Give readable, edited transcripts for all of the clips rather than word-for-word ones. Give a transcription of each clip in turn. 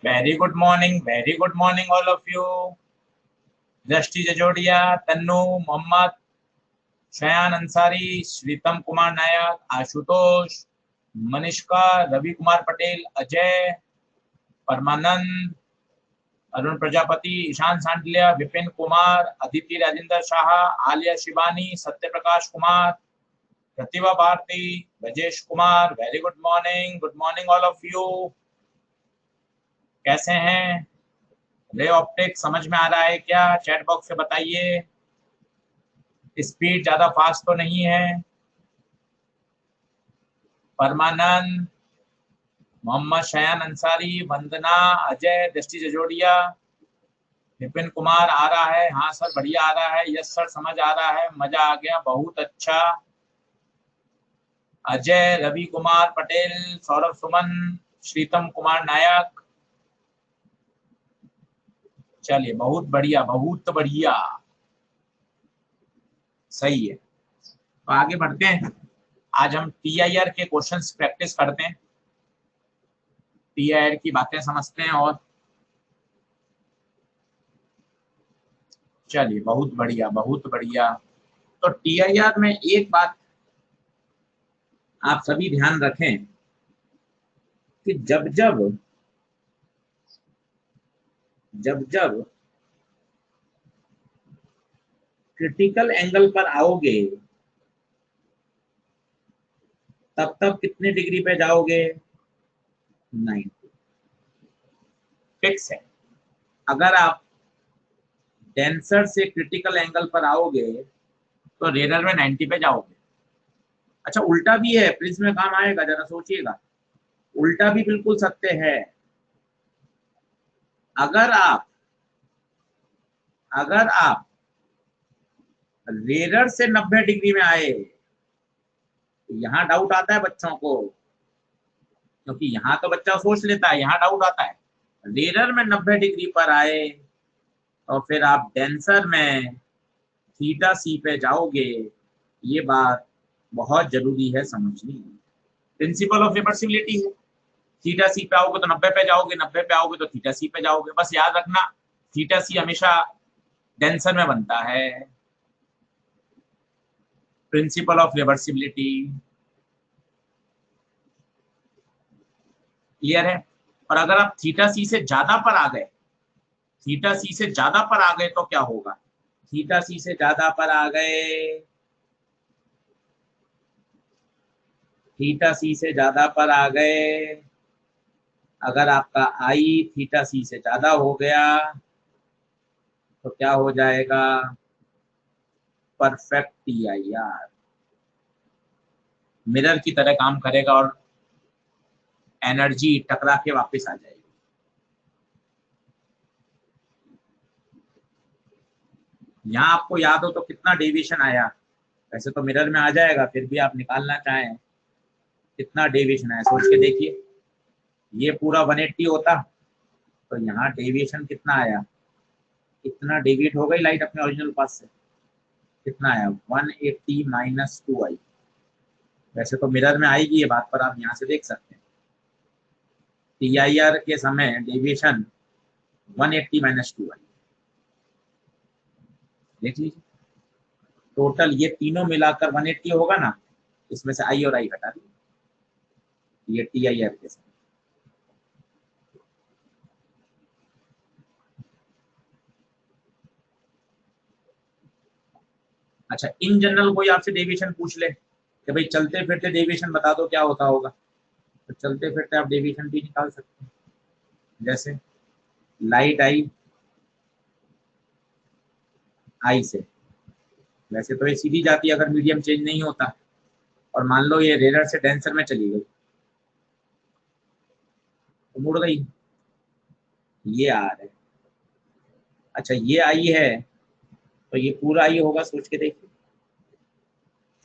Very good morning all of you. दृष्टि जजोड़िया, तन्नू, मोहम्मद, शयान अंसारी, श्रीतम कुमार नायक, आशुतोष, मनीषका, रवि कुमार पटेल, अजय, परमानंद, Arun Prajapati, Ishan सांडलिया, Vipin Kumar, Aditi Rajendra Shah, Alia Shivani, Satya Prakash Kumar, Pratibha Bharti, Rajesh Kumar. Very good morning all of you. कैसे हैं? रे ऑप्टिक समझ में आ रहा है क्या? चैट बॉक्स से बताइए। स्पीड ज्यादा फास्ट तो नहीं है? परमानंद, मोहम्मद शयान अंसारी, वंदना, अजय, दृष्टि जजोड़िया, विपिन कुमार आ रहा है? हाँ सर बढ़िया आ रहा है। यस सर समझ आ रहा है, मजा आ गया, बहुत अच्छा। अजय, रवि कुमार पटेल, सौरभ सुमन, श्रीतम कुमार नायक, चलिए बहुत बढ़िया बहुत बढ़िया, सही है। तो आगे बढ़ते हैं। आज हम टीआईआर के क्वेश्चंस प्रैक्टिस करते हैं, टीआईआर की बातें समझते हैं। और चलिए बहुत बढ़िया बहुत बढ़िया। तो टीआईआर में एक बात आप सभी ध्यान रखें कि जब जब क्रिटिकल एंगल पर आओगे तब कितने डिग्री पे जाओगे? 90। फिक्स है। अगर आप डेंसर से क्रिटिकल एंगल पर आओगे तो रेडर में 90 पे जाओगे। अच्छा उल्टा भी है, प्रिज्म में काम आएगा, जरा सोचिएगा। उल्टा भी बिल्कुल सत्य है। अगर आप रेडर से 90 डिग्री में आए तो यहाँ डाउट आता है बच्चों को, क्योंकि यहाँ तो बच्चा सोच लेता है, यहाँ डाउट आता है। रेडर में 90 डिग्री पर आए और फिर आप डेंसर में थीटा सी पे जाओगे। ये बात बहुत जरूरी है समझनी। प्रिंसिपल ऑफ रिवर्सिबिलिटी है। थीटा सी पे आओगे तो 90 पे जाओगे, 90 पे आओगे तो थीटा सी पे जाओगे। बस याद रखना थीटा सी हमेशा डेंसर में बनता है। प्रिंसिपल ऑफ रिवर्सिबिलिटी क्लियर है। और अगर आप थीटा सी से ज्यादा पर आ गए, थीटा सी से ज्यादा पर आ गए तो क्या होगा? थीटा सी से ज्यादा पर आ गए, थीटा सी से ज्यादा पर आ गए, अगर आपका आई थीटा सी से ज्यादा हो गया तो क्या हो जाएगा? परफेक्ट टीआईआर मिरर की तरह काम करेगा और एनर्जी टकरा के वापस आ जाएगी। यहाँ आपको याद हो तो कितना डेविएशन आया? वैसे तो मिरर में आ जाएगा, फिर भी आप निकालना चाहें कितना डेविएशन आया सोच के देखिए। ये पूरा 180 होता तो यहाँ डेविएशन कितना आया? कितना डेविएट हो गई लाइट अपने ओरिजिनल पाथ से? कितना आया? 180 माइनस 2i। वैसे तो मिरर में आएगी ये बात, पर आप यहाँ से देख सकते हैं टीआईआर के समय डेविएशन 180 माइनस 2i। देख लीजिए टोटल ये तीनों मिलाकर 180 होगा ना, इसमें से आई और आई हटा दीजिए। ये टीआईआर के समय। अच्छा इन जनरल कोई आपसे डेविएशन पूछ ले कि भाई चलते फिरते डेविएशन बता दो क्या होता होगा, तो चलते फिरते आप डेविएशन भी निकाल सकते हैं। जैसे लाइट आई आई से, वैसे तो ये सीधी जाती है अगर मीडियम चेंज नहीं होता, और मान लो ये रेडर से डेंसर में चली गई तो मुड़ गई, ये आ रहा है। अच्छा ये आई है तो ये पूरा आई होगा, सोच के देखिए,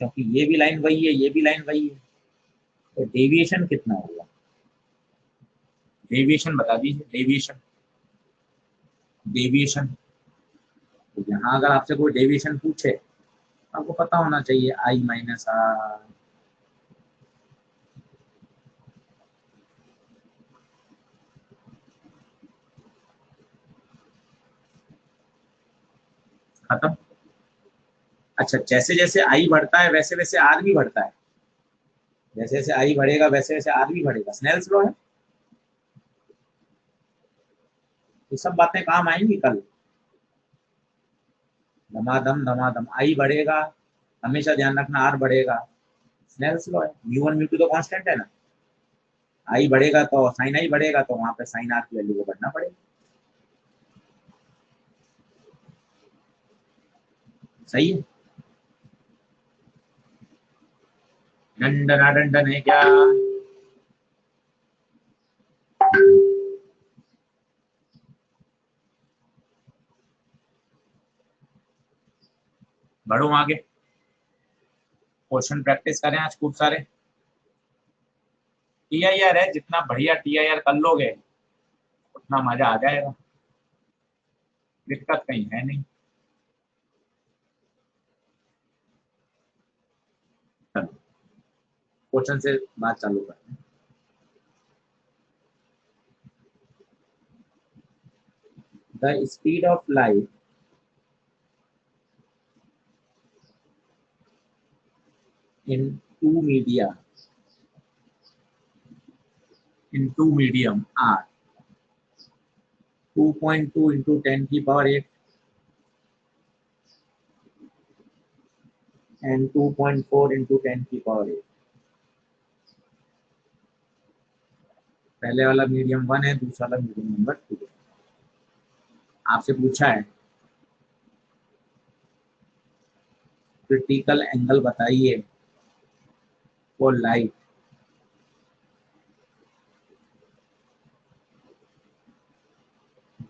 क्योंकि ये भी लाइन वही है, ये भी लाइन वही है, तो डेविएशन कितना होगा? डेविएशन बता दीजिए। डेविएशन डेविएशन तो यहाँ अगर आपसे कोई डेविएशन पूछे आपको पता होना चाहिए आई माइनस आर। खत्म। अच्छा, जैसे जैसे आई बढ़ता है वैसे वैसे आर भी बढ़ता है, जैसे जैसे आई बढ़ेगा वैसे वैसे आर भी बढ़ेगा, स्नेल्स लॉ है। ये सब बातें काम आएंगी कल। धमाधम आई बढ़ेगा, हमेशा ध्यान रखना आर बढ़ेगा, स्नेल्स लॉ है। म्यू वन म्यू टू तो कांस्टेंट है ना, आई बढ़ेगा तो साइन आई बढ़ेगा तो वहां पे साइन आर की वैल्यू को बढ़ना पड़ेगा। सही है। डंडना डंडन है क्या? बढ़ो आगे, क्वेश्चन प्रैक्टिस करें आज खूब सारे। टीआईआर है, जितना बढ़िया टीआईआर कर लोगे उतना मजा आ जाएगा, दिक्कत कहीं है नहीं। क्वेश्चन से बात चालू करते हैं। The speed of light in two media, in two medium are 2.2 into 10⁸ and 2.4 into 10⁸। पहले वाला मीडियम 1 है, दूसरा वाला मीडियम नंबर 2 है। आपसे पूछा है क्रिटिकल एंगल बताइए for light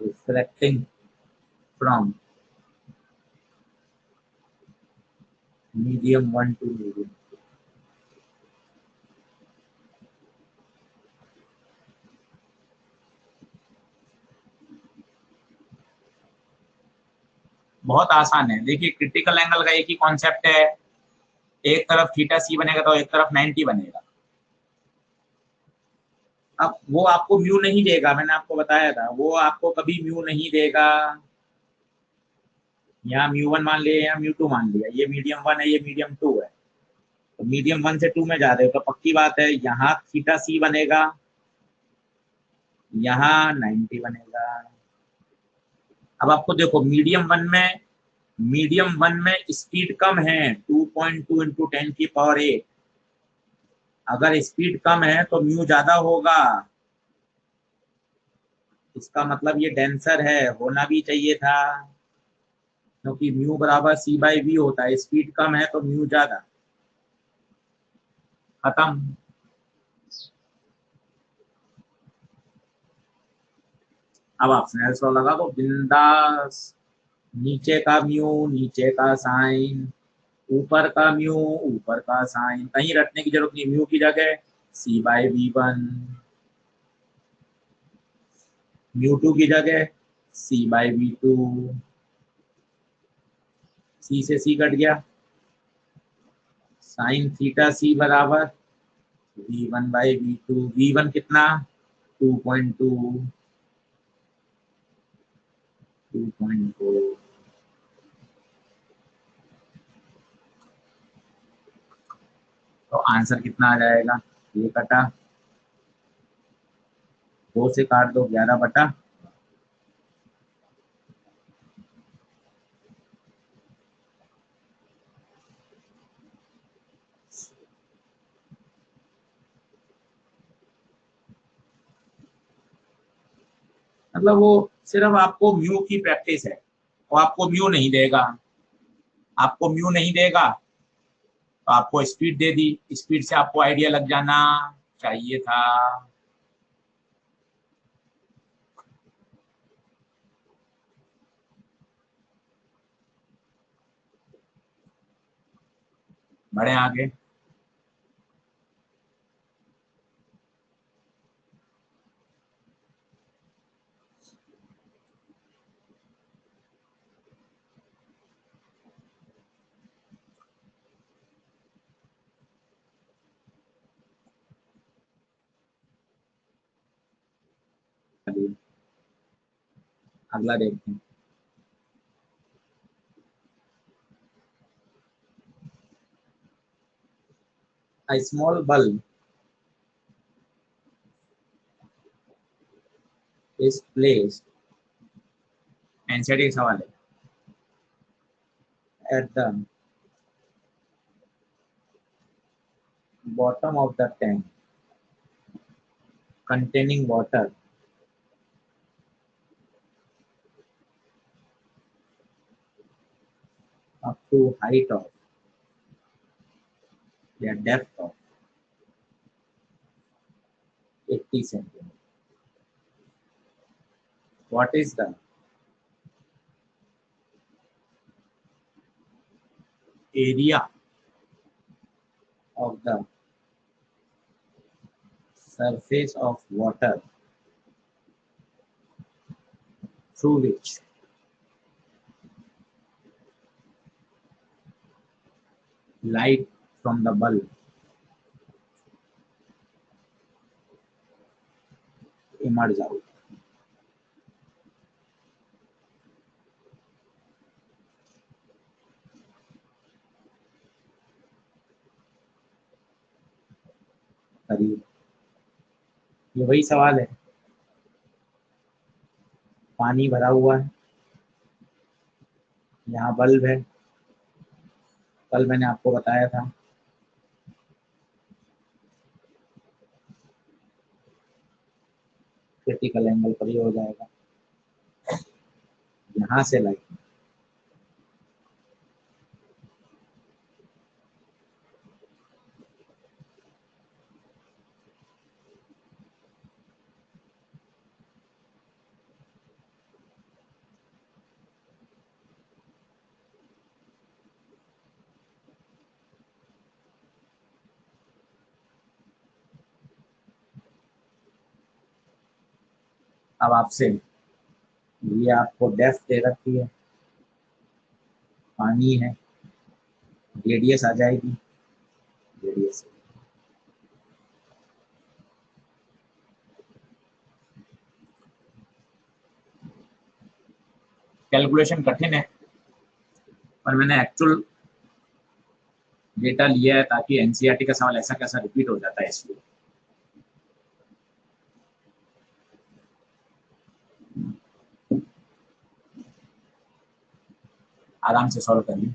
reflecting from medium 1 to medium. बहुत आसान है, देखिए क्रिटिकल एंगल का एक ही कॉन्सेप्ट है, एक तरफ थीटा सी बनेगा तो एक तरफ 90 बनेगा। अब वो आपको म्यू नहीं देगा, मैंने आपको बताया था, वो आपको कभी म्यू नहीं देगा। यहाँ म्यू वन मान लिया, यहाँ म्यू टू मान लिया, ये मीडियम 1 है, ये मीडियम 2 है, तो मीडियम 1 से 2 में जा रहे हो तो पक्की बात है यहाँ थीटा सी बनेगा, यहाँ 90 बनेगा। अब आपको देखो मीडियम वन में स्पीड कम है, 2.2 इंटू 10⁸। अगर स्पीड कम है तो म्यू ज्यादा होगा, इसका मतलब ये डेंसर है, होना भी चाहिए था, क्योंकि म्यू बराबर सी बाई वी होता है, स्पीड कम है तो म्यू ज्यादा। खत्म। अब आप स्नेल्स लॉ लगा दो बिंदास, नीचे का म्यू नीचे का साइन, ऊपर का म्यू ऊपर का साइन, कहीं रटने की जरूरत नहीं, म्यू की जगह C by V one, mu two की जगह C by V two, C से सी कट गया, साइन थीटा सी बराबर V one by V two, V one कितना 2.2, 2.4। तो आंसर कितना आ जाएगा, ये कटा, 2 से काट दो 11/, मतलब वो सिर्फ आपको म्यू की प्रैक्टिस है, वो आपको म्यू नहीं देगा, आपको म्यू नहीं देगा तो आपको स्पीड दे दी, स्पीड से आपको आइडिया लग जाना चाहिए था। बढ़े आगे। चलिए अगला देखते हैं। A small bulb is placed, NCERT का सवाल है, at the bottom of the tank containing water up to height of या depth of 80 centimeters. What is the area of the surface of water through which light from the bulb emerge out? करीब ये वही सवाल है, पानी भरा हुआ है, यहाँ बल्ब है, कल मैंने आपको बताया था क्रिटिकल एंगल पर ही हो जाएगा, यहाँ से लाइट अब आपसे ये आपको डेप्थ दे रखी है, पानी है, रेडियस आ जाएगी, रेडियस कैलकुलेशन कठिन है पर मैंने एक्चुअल डेटा लिया है ताकि एनसीईआरटी का सवाल ऐसा कैसा रिपीट हो जाता है इसलिए। आराम से सॉल्व करिए।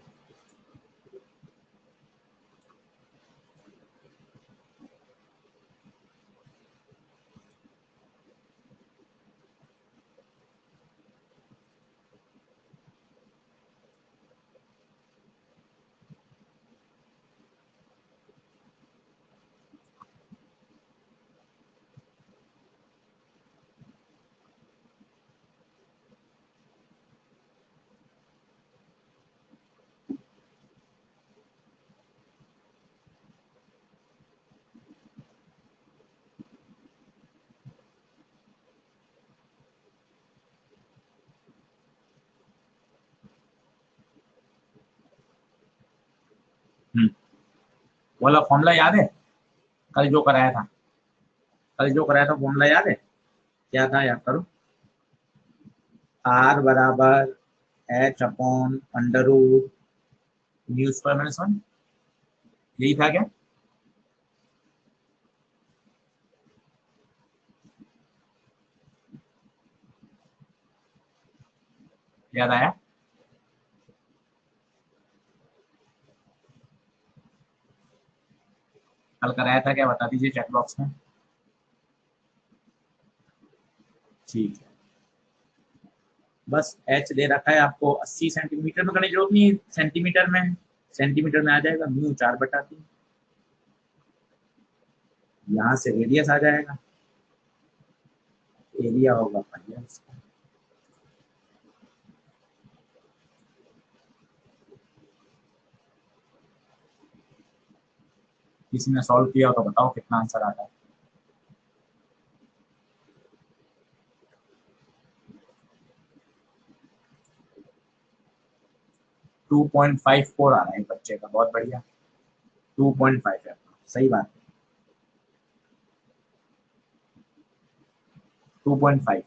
वाला फॉर्मूला याद है कल जो कराया था, फॉर्मूला याद है क्या था, याद करो। आर बराबर H upon under root mu square minus 1, यही था क्या? याद आया? कल कराया था क्या, बता दीजिए चैट बॉक्स में। ठीक है, बस एच दे रखा है आपको 80 सेंटीमीटर में, करने की जरूरत नहीं है, सेंटीमीटर में आ जाएगा, म्यू 4/3, यहाँ से रेडियस आ जाएगा, एरिया होगा पाई उसका। किसी ने सॉल्व किया तो बताओ कितना आंसर आता है। टू 2.54 आ रहा है बच्चे का, बहुत बढ़िया, 2.5 है, सही बात है, 2.5।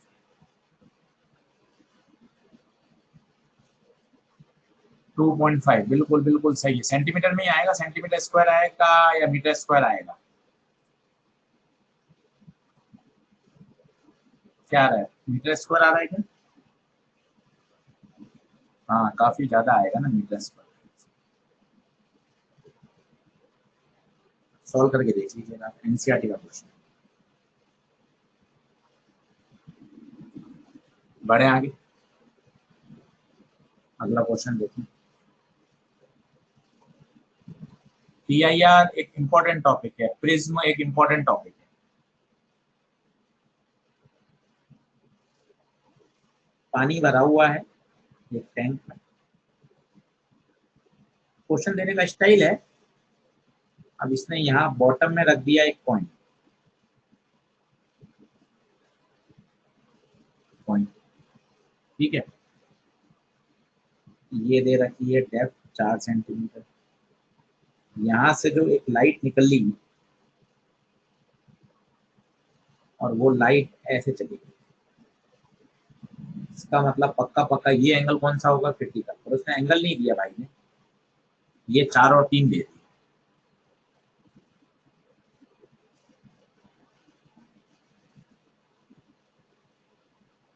2.5 बिल्कुल बिल्कुल सही है। सेंटीमीटर में ही आएगा, सेंटीमीटर स्क्वायर आएगा या मीटर स्क्वायर आएगा? क्या आ रहा है, मीटर स्क्वायर आ रहा है क्या? हाँ काफी ज्यादा आएगा ना मीटर स्क्वायर। सॉल्व करके देख लीजिएगा, एनसीईआरटी का क्वेश्चन। बढ़े आगे, अगला क्वेश्चन देखें। पीआईआर एक इंपॉर्टेंट टॉपिक है, प्रिज्म एक इंपॉर्टेंट टॉपिक है। पानी भरा हुआ है एक टैंक में। क्वेश्चन देने का स्टाइल है, अब इसने यहाँ बॉटम में रख दिया एक पॉइंट, ठीक है। ये दे रखी है डेप्थ 4 सेंटीमीटर। यहाँ से जो एक लाइट निकली और वो लाइट ऐसे चली गई, इसका मतलब पक्का पक्का ये एंगल कौन सा होगा, क्रिटिकल। और उसने एंगल नहीं दिया भाई ने, ये 4 और 3 दे दी।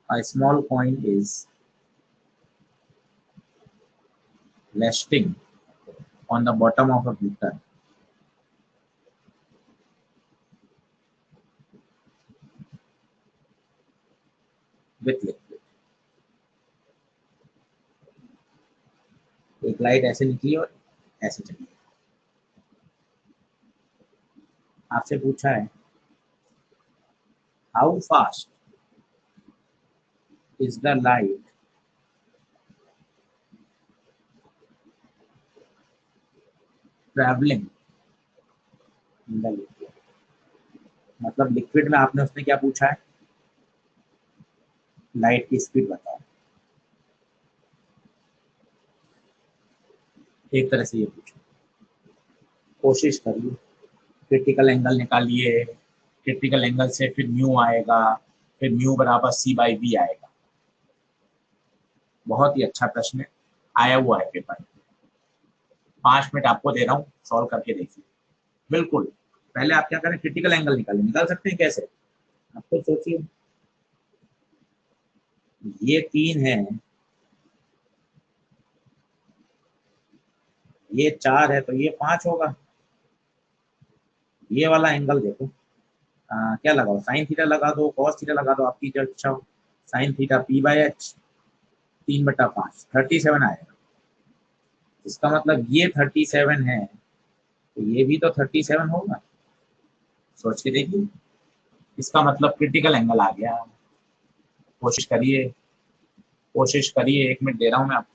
A small coin is resting on the bottom of a beaker with liquid। एक लाइट ऐसे निकली और ऐसे चली। आपसे पूछा है how fast is the light travelling in the liquid. मतलब लिक्विड में आपने उसने क्या पूछा है, लाइट की स्पीड बताओ। एक तरह से ये पूछो, कोशिश करिए, क्रिटिकल एंगल निकालिए, क्रिटिकल एंगल से फिर म्यू आएगा, फिर म्यू बराबर सी बाई बी आएगा। बहुत ही अच्छा प्रश्न आया हुआ है पेपर में। 5 मिनट आपको दे रहा हूँ, सॉल्व करके देखिए। बिल्कुल, पहले आप क्या करें, क्रिटिकल एंगल निकालें। निकाल सकते हैं कैसे, आप तो सोचिए। ये 3 है, ये 4 है, तो ये 5 होगा। ये वाला एंगल देखो, क्या लगाओ, साइन थीटा लगा दो, कॉस थीटा लगा दो, आपकी जो इच्छा हो। Sine theta P by H, 3/5, 37 आएगा। इसका मतलब ये 37 है, तो ये भी तो 37 होगा। सोच के देखिए, इसका मतलब क्रिटिकल एंगल आ गया। कोशिश करिए, कोशिश करिए, 1 मिनट दे रहा हूँ मैं आपको।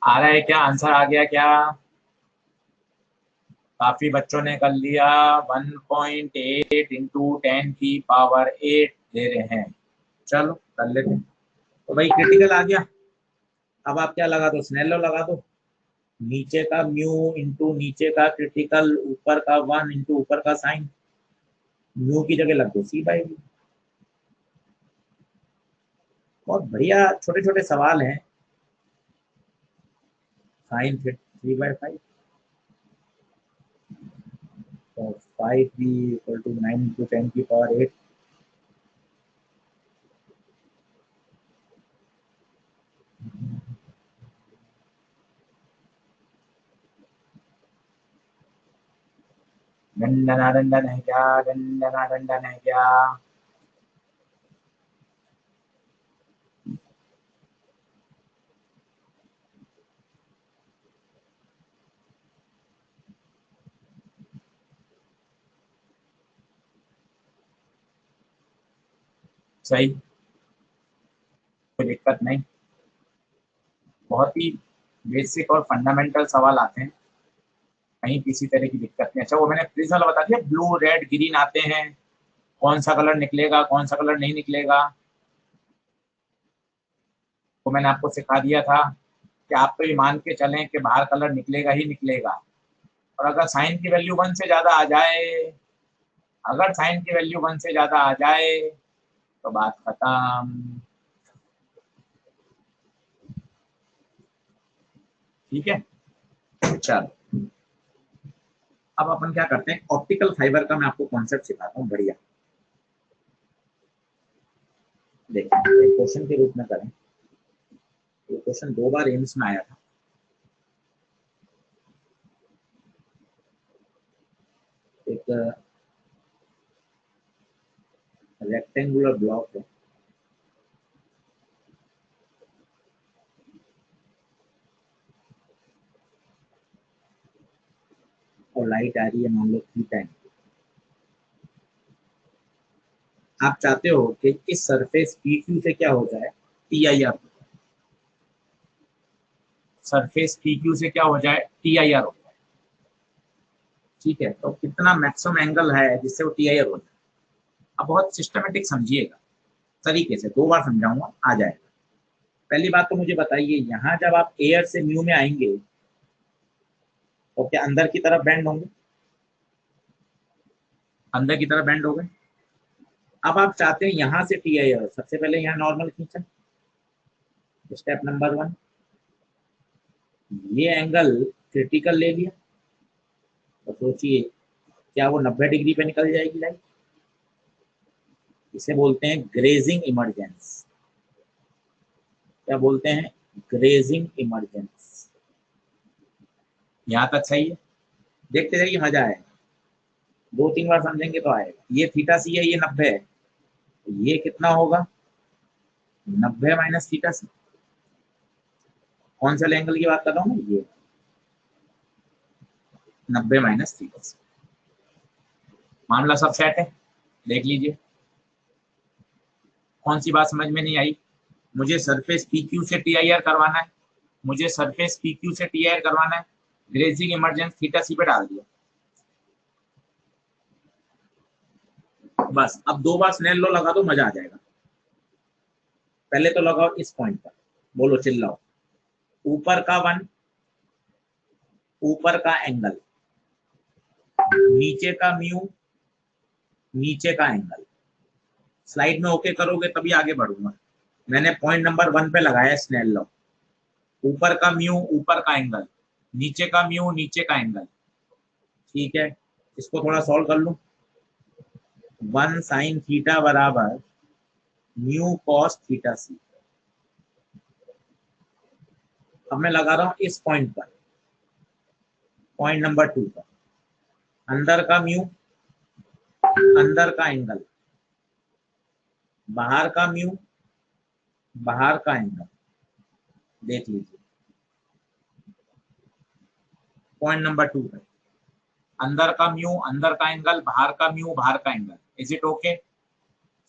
आ रहा है क्या? आंसर आ गया क्या? काफी बच्चों ने कर लिया। 1.8 इंटू 10⁸ दे रहे हैं। चलो कर लेते हैं। तो भाई क्रिटिकल आ गया। अब आप क्या लगा दो? स्नेल लॉ लगा दो। नीचे का म्यू इंटू नीचे का क्रिटिकल, ऊपर का 1 इंटू ऊपर का साइन। म्यू की जगह लग दो C/V। बहुत बढ़िया छोटे छोटे सवाल हैं। साइन 3/5, तो 5b इक्वल टू 9 इंटू 10⁸ दंडना दंडन है क्या? दंडना दंडन है क्या? सही, कोई दिक्कत नहीं। बहुत ही बेसिक और फंडामेंटल सवाल आते हैं, कहीं किसी तरह की दिक्कत नहीं। अच्छा वो मैंने प्लीज वाला बता दिया, ब्लू रेड ग्रीन आते हैं, कौन सा कलर निकलेगा कौन सा कलर नहीं निकलेगा, वो मैंने आपको सिखा दिया था कि आप तो ये मान के चलें कि बाहर कलर निकलेगा ही निकलेगा। और अगर साइन की वैल्यू 1 से ज्यादा आ जाए, अगर साइन की वैल्यू 1 से ज्यादा आ जाए तो बात खत्म। ठीक है, चलो अब अपन क्या करते हैं, ऑप्टिकल फाइबर का मैं आपको कॉन्सेप्ट सिखाता हूँ। बढ़िया देखिए, क्वेश्चन के रूप में करें। ये क्वेश्चन 2 बार एम्स में आया था। एक रेक्टेंगुलर ब्लॉक है, और लाइट आ रही है मान लो थीटा। आप चाहते हो कि इस सरफेस PQ से क्या हो जाए, TIR। सरफेस PQ से क्या हो जाए, TIR हो जाए। ठीक है, तो कितना मैक्सिमम एंगल है जिससे वो TIR हो जाए। अब बहुत सिस्टमेटिक समझिएगा, तरीके से 2 बार समझाऊंगा, आ जाएगा। पहली बात तो मुझे बताइए, यहाँ जब आप एयर से म्यू में आएंगे तो क्या अंदर की तरफ बेंड होंगे? अंदर की तरफ बेंड हो गए। अब आप चाहते हैं यहाँ से TIR, सबसे पहले यहाँ नॉर्मल खींचा, स्टेप नंबर 1। ये एंगल क्रिटिकल ले लिया, तो सोचिए क्या वो 90 डिग्री पे निकल जाएगी लाइट? इसे बोलते हैं ग्रेजिंग इमरजेंस। क्या बोलते हैं? Grazing emergence. यहाँ तक सही है? देखते जाइए, मजा आएगा। 2-3 बार समझेंगे तो आएगा। ये θc है, ये 90 है, तो ये कितना होगा? 90 माइनस θc। कौन सा एंगल की बात कर रहा हूँ? ये 90 माइनस θc। मामला सब सेट है, देख लीजिए। कौन सी बात समझ में नहीं आई? मुझे सरफेस PQ से TIR करवाना है, मुझे सरफेस PQ से TIR करवाना है, ग्रेजिंग इमरजेंस θc पे डाल दिया। बस अब 2 बार स्नेल लॉ लगा दो, मजा आ जाएगा। पहले तो लगाओ इस पॉइंट पर, बोलो चिल्लाओ। ऊपर का 1, ऊपर का एंगल, नीचे का म्यू, नीचे का एंगल। स्लाइड में ओके करोगे तभी आगे बढ़ूंगा। मैंने पॉइंट नंबर 1 पे लगाया स्नेल लॉ। ऊपर का म्यू, ऊपर का एंगल, नीचे का म्यू, नीचे का एंगल। ठीक है, इसको थोड़ा सॉल्व कर लूं। 1 साइन थीटा बराबर म्यू कॉस θc। अब मैं लगा रहा हूं इस पॉइंट पर, पॉइंट नंबर 2 पर। अंदर का म्यू, अंदर का एंगल, बाहर का म्यू, बाहर का एंगल। देख लीजिए पॉइंट नंबर 2 पर, अंदर का म्यू, अंदर का एंगल, बाहर का म्यू, बाहर का एंगल। Is it okay?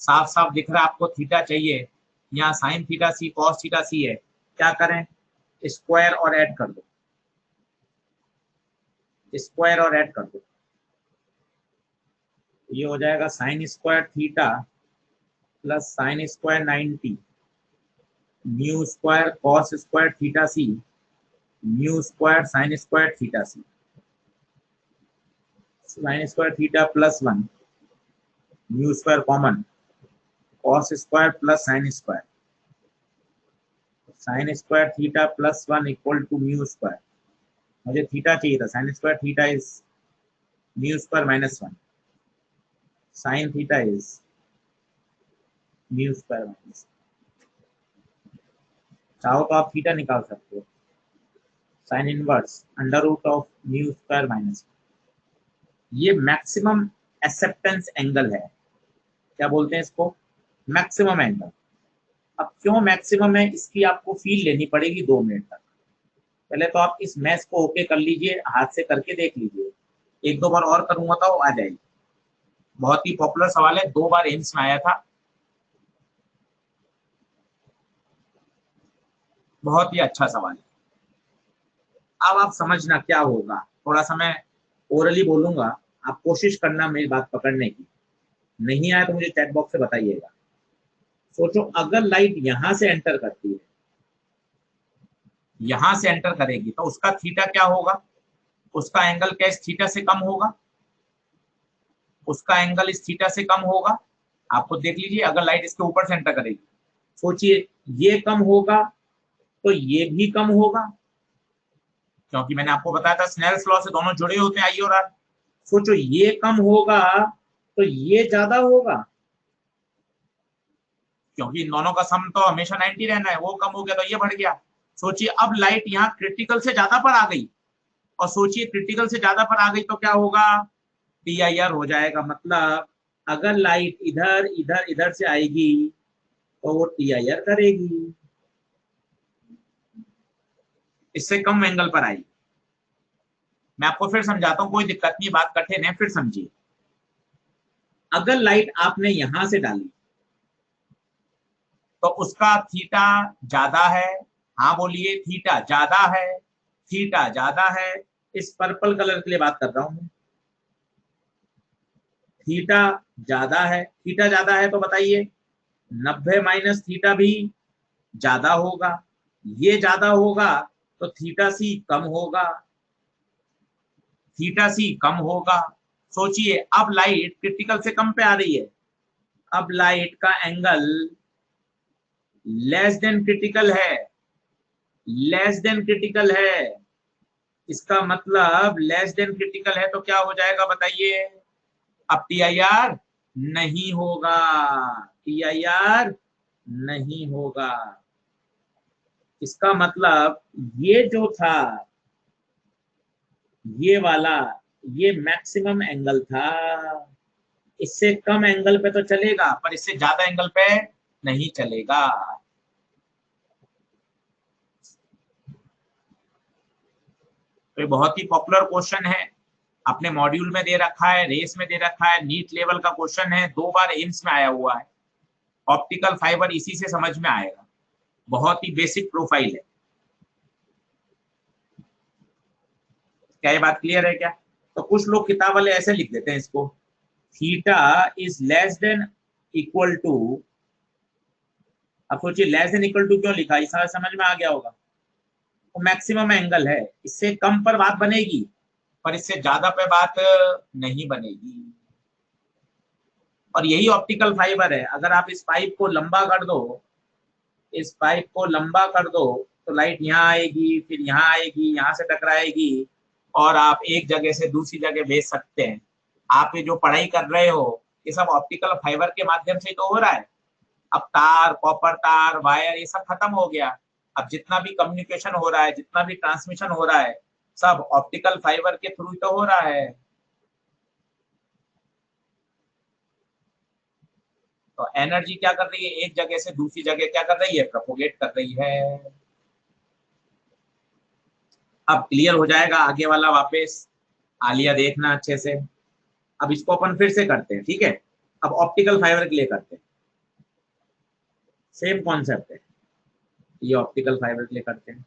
साफ साफ दिख रहा है आपको थीटा चाहिए, यहाँ साइन θc कॉस θc है। क्या करें? स्क्वायर और ऐड कर दो, स्क्वायर और ऐड कर दो, ये हो जाएगा sine square theta plus sine square 90 mu square cos square theta C mu square sine square theta C, sine square theta plus 1 mu square common cos square plus sine square theta plus 1 equal to mu square, मुझे theta चाहिए था, sine square theta is mu square minus 1, sine theta is mu square minus, चाहो तो आप theta निकाल सकते हो, sine inverse under root of mu square minus, ये मैक्सिमम एक्सेप्टेंस एंगल है, क्या बोलते हैं इसको, मैक्सिमम एंगल। अब क्यों मैक्सिमम है इसकी आपको फील लेनी पड़ेगी 2 मिनट तक, पहले तो आप इस मैथ को ओके कर लीजिए, हाथ से करके देख लीजिए, 1-2 बार और करूंगा तो आ जाएगी। बहुत ही पॉपुलर सवाल है, 2 बार एम्स में आया था, बहुत ही अच्छा सवाल है। अब आप समझना क्या होगा, थोड़ा सा मैं ओरली बोलूंगा, आप कोशिश करना मेरी बात पकड़ने की, नहीं आया तो मुझे चैट बॉक्स से बताइएगा। सोचो अगर लाइट यहां से एंटर करती है, यहां से एंटर करेगी तो उसका थीटा क्या होगा, उसका एंगल क्या इस थीटा से कम होगा, उसका एंगल इस थीटा से कम होगा, आपको देख लीजिए अगर लाइट इसके ऊपर से एंटर करेगी, सोचिए ये कम होगा तो ये भी कम होगा, क्योंकि मैंने आपको बताया था स्नेल्स लॉ से दोनों जुड़े होते हैं आई और आर। सोचो ये कम होगा तो ये ज्यादा होगा, क्योंकि इन दोनों का सम तो हमेशा 90 रहना है, वो कम हो गया तो ये बढ़ गया। सोचिए अब लाइट यहाँ क्रिटिकल से ज्यादा पर आ गई, और सोचिए क्रिटिकल से ज्यादा पर आ गई तो क्या होगा, PIR हो जाएगा, मतलब अगर लाइट इधर इधर इधर से आएगी तो वो TIR करेगी, इससे कम एंगल पर आएगी। मैं आपको फिर समझाता हूँ, कोई दिक्कत नहीं, बात कठिन है, फिर समझिए। अगर लाइट आपने यहां से डाली तो उसका थीटा ज्यादा है, हाँ बोलिए थीटा ज्यादा है, थीटा ज्यादा है, इस पर्पल कलर के लिए बात कर रहा हूं मैं, थीटा ज्यादा है, थीटा ज्यादा है तो बताइए 90 माइनस थीटा भी ज्यादा होगा, ये ज्यादा होगा तो थीटा सी कम होगा, थीटा सी कम होगा। सोचिए अब लाइट क्रिटिकल से कम पे आ रही है, अब लाइट का एंगल लेस देन क्रिटिकल है, लेस देन क्रिटिकल है, इसका मतलब लेस देन क्रिटिकल है तो क्या हो जाएगा बताइए, अब TIR नहीं होगा, TIR नहीं होगा, इसका मतलब ये जो था ये वाला, ये मैक्सिमम एंगल था, इससे कम एंगल पे तो चलेगा पर इससे ज्यादा एंगल पे नहीं चलेगा। तो ये बहुत ही पॉपुलर क्वेश्चन है, अपने मॉड्यूल में दे रखा है, रेस में दे रखा है, नीट लेवल का क्वेश्चन है, 2 बार एम्स में आया हुआ है, ऑप्टिकल फाइबर इसी से समझ में आएगा, बहुत ही बेसिक प्रोफाइल है। क्या ये बात क्लियर है क्या? तो कुछ लोग किताब वाले ऐसे लिख देते हैं इसको, theta is less than equal to, अब सोचिए लेस देन इक्वल टू क्यों लिखा, इस समझ में आ गया होगा, तो मैक्सिमम एंगल है, इससे कम पर बात बनेगी पर इससे ज्यादा पे बात नहीं बनेगी। और यही ऑप्टिकल फाइबर है, अगर आप इस पाइप को लंबा कर दो, इस पाइप को लंबा कर दो तो लाइट यहाँ आएगी, फिर यहाँ आएगी, यहाँ से टकराएगी और आप एक जगह से दूसरी जगह भेज सकते हैं। आप ये जो पढ़ाई कर रहे हो ये सब ऑप्टिकल फाइबर के माध्यम से तो हो रहा है। अब तार, कॉपर तार, वायर ये सब खत्म हो गया, अब जितना भी कम्युनिकेशन हो रहा है, जितना भी ट्रांसमिशन हो रहा है, सब ऑप्टिकल फाइबर के थ्रू तो हो रहा है। तो एनर्जी क्या कर रही है, एक जगह से दूसरी जगह क्या कर रही है, प्रोपोगेट कर रही है। अब क्लियर हो जाएगा आगे वाला वापस, आलिया देखना अच्छे से। अब इसको अपन फिर से करते हैं, ठीक है, अब ऑप्टिकल फाइबर के लिए करते हैं, सेम कॉन्सेप्ट है, ये ऑप्टिकल फाइबर के लिए करते हैं।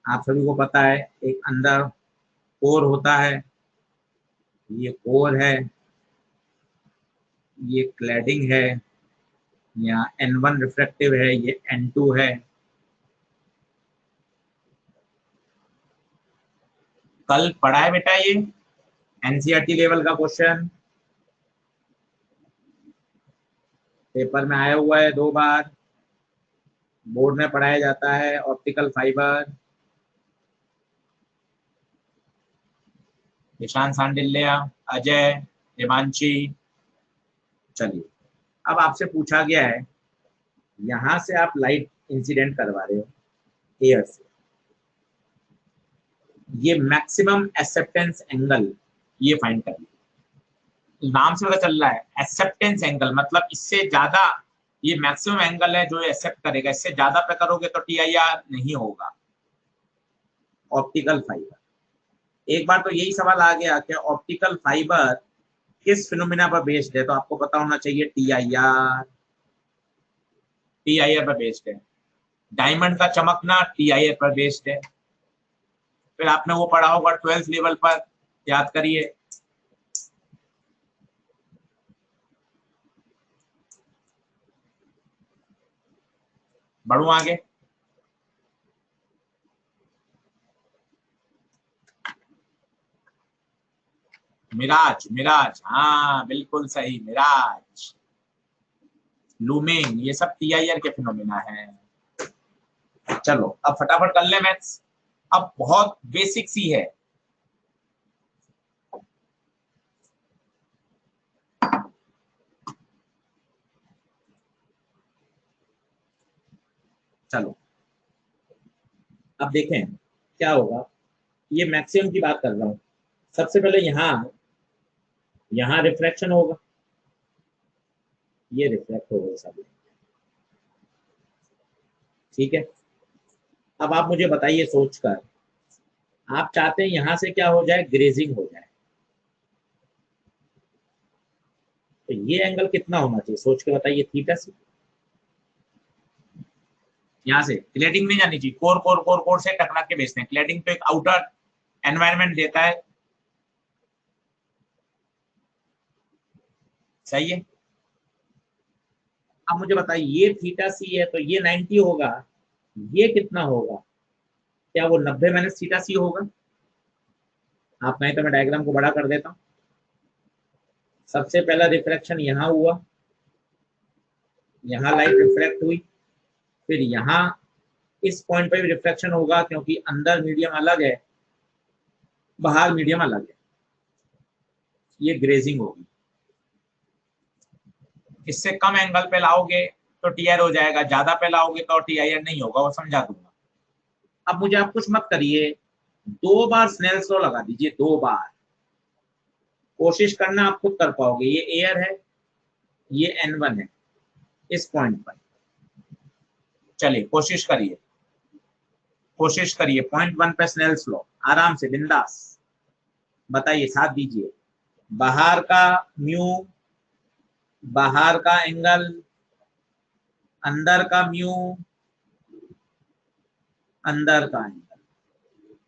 आप सभी को पता है एक अंदर कोर होता है, ये कोर है, ये क्लैडिंग है, यहाँ N1 रिफ्रैक्टिव है, ये N2 है। कल पढ़ा है बेटा ये एनसीईआरटी लेवल का क्वेश्चन, पेपर में आया हुआ है 2 बार, बोर्ड में पढ़ाया जाता है। ऑप्टिकल फाइबर, निशान सांडिल्या, अजय, हिमांशी। चलिए, अब आपसे पूछा गया है, यहां से आप लाइट इंसिडेंट करवा रहे हो एयर से, ये मैक्सिमम एक्सेप्टेंस एंगल ये फाइंड करिए। नाम से पता चल रहा है एक्सेप्टेंस एंगल, मतलब इससे ज्यादा ये मैक्सिमम एंगल है जो एक्सेप्ट करेगा, इससे ज्यादा पे करोगे तो टीआईआर नहीं होगा। ऑप्टिकल फाइबर, एक बार तो यही सवाल आ गया कि ऑप्टिकल फाइबर किस फिनोमिना पर बेस्ड है, तो आपको पता होना चाहिए टीआईआर, टीआईआर पर बेस्ड है। डायमंड का चमकना टीआईआर पर बेस्ड है। फिर आपने वो पढ़ा होगा 12th लेवल पर, याद करिए, बढ़ू आगे। मिराज, मिराज, हाँ बिल्कुल सही, मिराज, लूमिंग, ये सब टीआईआर के फिनोमिना है। चलो अब फटाफट कर ले मैथ्स, अब बहुत बेसिक सी है। चलो अब देखें क्या होगा, ये मैक्सिमम की बात कर रहा हूं। सबसे पहले यहां रिफ्रैक्शन होगा, ये रिफ्लेक्ट होगा सब, ठीक है। अब आप मुझे बताइए सोचकर, आप चाहते हैं यहां से क्या हो जाए, ग्रेजिंग हो जाए, तो ये एंगल कितना होना चाहिए, सोच के बताइए। थीटा से, यहाँ से क्लैडिंग नहीं जानी चाहिए, कोर कोर कोर कोर से टकरा के बेचते हैं। क्लैडिंग तो एक आउटर एनवायरनमेंट देता है, सही है। अब मुझे बताइए, ये थीटा सी है तो ये 90 होगा, ये कितना होगा, क्या वो 90 माइनस थीटा सी होगा? आप नहीं तो मैं डायग्राम को बड़ा कर देता हूं। सबसे पहला रिफ्रैक्शन यहाँ हुआ, यहाँ लाइट रिफ्लेक्ट हुई, फिर यहाँ इस पॉइंट पे भी रिफ्लेक्शन होगा, क्योंकि अंदर मीडियम अलग है, बाहर मीडियम अलग है, ये ग्रेजिंग होगी। इससे कम एंगल पे लाओगे तो टीआईआर हो जाएगा, ज्यादा पे लाओगे तो टीआईआर नहीं होगा, वो समझा दूंगा। अब मुझे आप कुछ मत करिए, 2 बार स्नेल्स लॉ लगा दीजिए, 2 बार। कोशिश करना आप खुद कर पाओगे, ये एयर है, ये N1 है इस पॉइंट पर। चलिए कोशिश करिए, कोशिश करिए, पॉइंट 1 पे स्नेल्स लॉ, आराम से बिंदास बताइए, साथ दीजिए। बाहर का म्यू, बाहर का एंगल, अंदर का म्यू, अंदर का एंगल,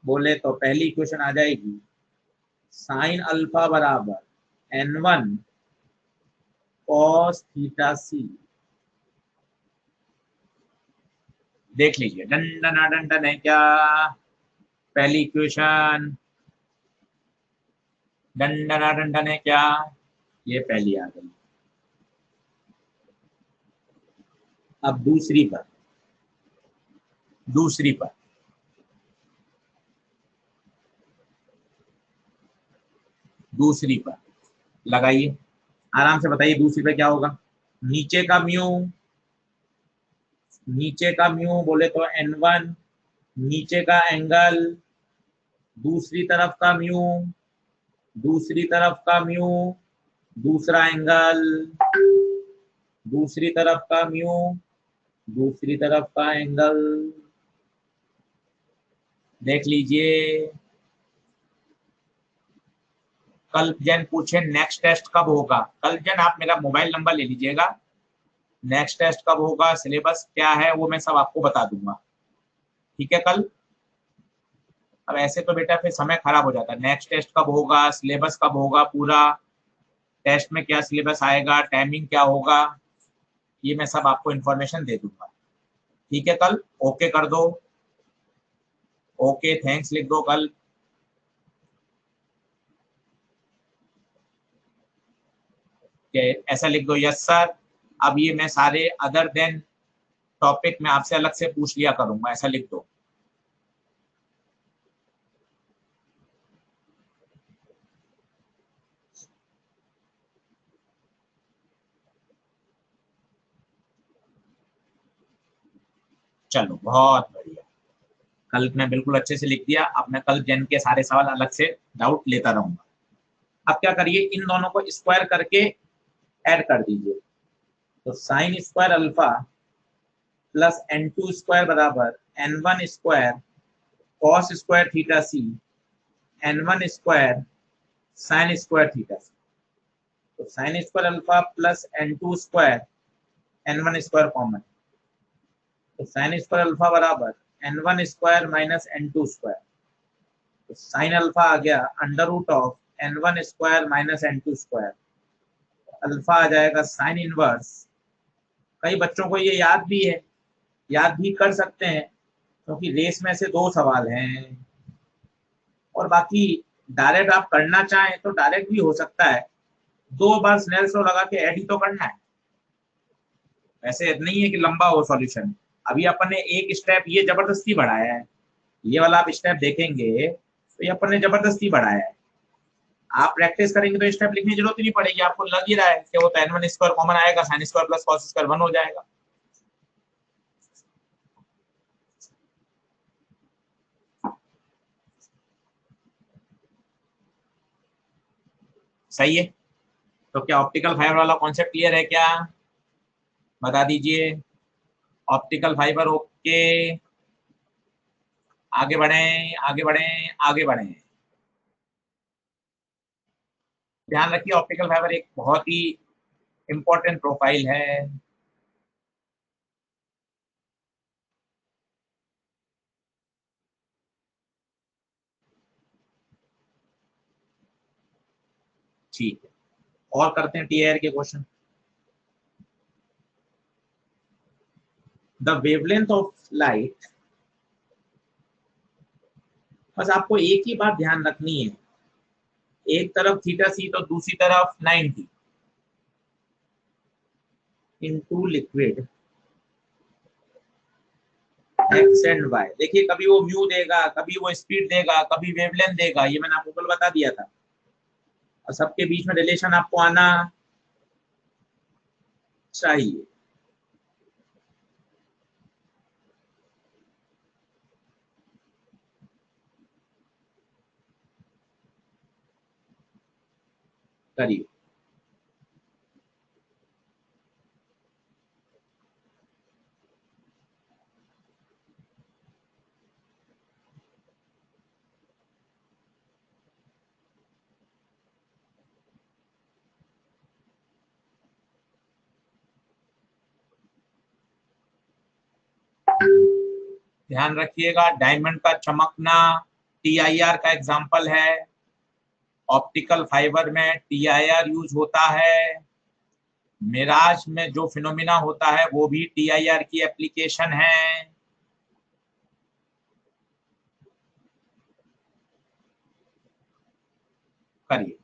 बोले तो पहली इक्वेशन आ जाएगी, साइन अल्फा बराबर N1 कॉस थीटा सी। देख लीजिए, डंडना डंडन है क्या, पहली इक्वेशन, डंडना डंडन है क्या, ये पहली आ गई। अब दूसरी पर, दूसरी पर दूसरी पर लगाइए, आराम से बताइए दूसरी पे क्या होगा। नीचे का म्यू, नीचे का म्यू बोले तो N1, नीचे का एंगल, दूसरी तरफ का म्यू, दूसरी तरफ का म्यू, दूसरा एंगल, दूसरी तरफ का म्यू, दूसरी तरफ का एंगल। देख लीजिए, कल जन पूछे नेक्स्ट टेस्ट कब होगा, कल जन आप मेरा मोबाइल नंबर ले लीजिएगा, नेक्स्ट टेस्ट कब होगा, सिलेबस क्या है, वो मैं सब आपको बता दूंगा, ठीक है कल। अब ऐसे तो बेटा फिर समय खराब हो जाता है, नेक्स्ट टेस्ट कब होगा, सिलेबस कब होगा, पूरा टेस्ट में क्या सिलेबस आएगा, टाइमिंग क्या होगा, ये मैं सब आपको इन्फॉर्मेशन दे दूंगा। ठीक है, कल ओके कर दो, ओके थैंक्स लिख दो कल। ऐसा लिख दो यस सर। अब ये मैं सारे अदर देन टॉपिक में आपसे अलग से पूछ लिया करूंगा, ऐसा लिख दो। चलो बहुत बढ़िया, कल मैं बिल्कुल अच्छे से लिख दिया। अब मैं कल जेन के सारे सवाल अलग से डाउट लेता रहूंगा। अब क्या करिए, इन दोनों को स्क्वायर करके ऐड कर दीजिए। तो sine square alpha plus n2 square बराबर n1 square cos square theta C n1 square sine square theta C. तो sine square alpha plus n2 square n1 square common, तो साइन स्क्वायर अल्फा बराबर n1 square minus n2 square. तो sine alpha आ गया under root of n1 square minus n2 square. Alpha आ जाएगा sine inverse. कई बच्चों को ये याद भी है, याद भी कर सकते हैं, क्योंकि रेस में से दो सवाल हैं। और बाकी डायरेक्ट आप करना चाहें तो डायरेक्ट भी हो सकता है, दो बार स्नेल्स लॉ लगा के ऐड ही तो करना है। वैसे नहीं है कि लंबा हो सॉल्यूशन। अभी अपन ने एक स्टेप ये जबरदस्ती बढ़ाया है, ये वाला आप स्टेप देखेंगे तो ये अपन ने जबरदस्ती बढ़ाया है। आप प्रैक्टिस करेंगे तो स्टेप लिखने की जरूरत ही नहीं पड़ेगी, आपको लग ही रहा है कि वो तो n1 स्क्वायर कॉमन आएगा, sine square plus cos square 1 हो जाएगा। सही है। तो क्या ऑप्टिकल फाइबर वाला कॉन्सेप्ट क्लियर है क्या, बता दीजिए। ऑप्टिकल फाइबर ओके, आगे बढ़ें आगे बढ़ें आगे बढ़ें। ध्यान रखिए ऑप्टिकल फाइबर एक बहुत ही इंपॉर्टेंट प्रोफाइल है। ठीक है, और करते हैं टीआर के question. The wavelength of light, बस आपको एक ही बात ध्यान रखनी है, एक तरफ थीटा सी तो दूसरी तरफ 90 into liquid X and Y. देखिए कभी वो म्यू देगा, कभी वो स्पीड देगा, कभी वेवलेंथ देगा, ये मैंने आपको कल बता दिया था। और सबके बीच में रिलेशन आपको आना चाहिए। करिए, ध्यान रखिएगा डायमंड का चमकना टीआईआर का एग्जांपल है। ऑप्टिकल फाइबर में टीआईआर यूज होता है। मिराज में जो फिनोमिना होता है वो भी टीआईआर की एप्लीकेशन है। करिए,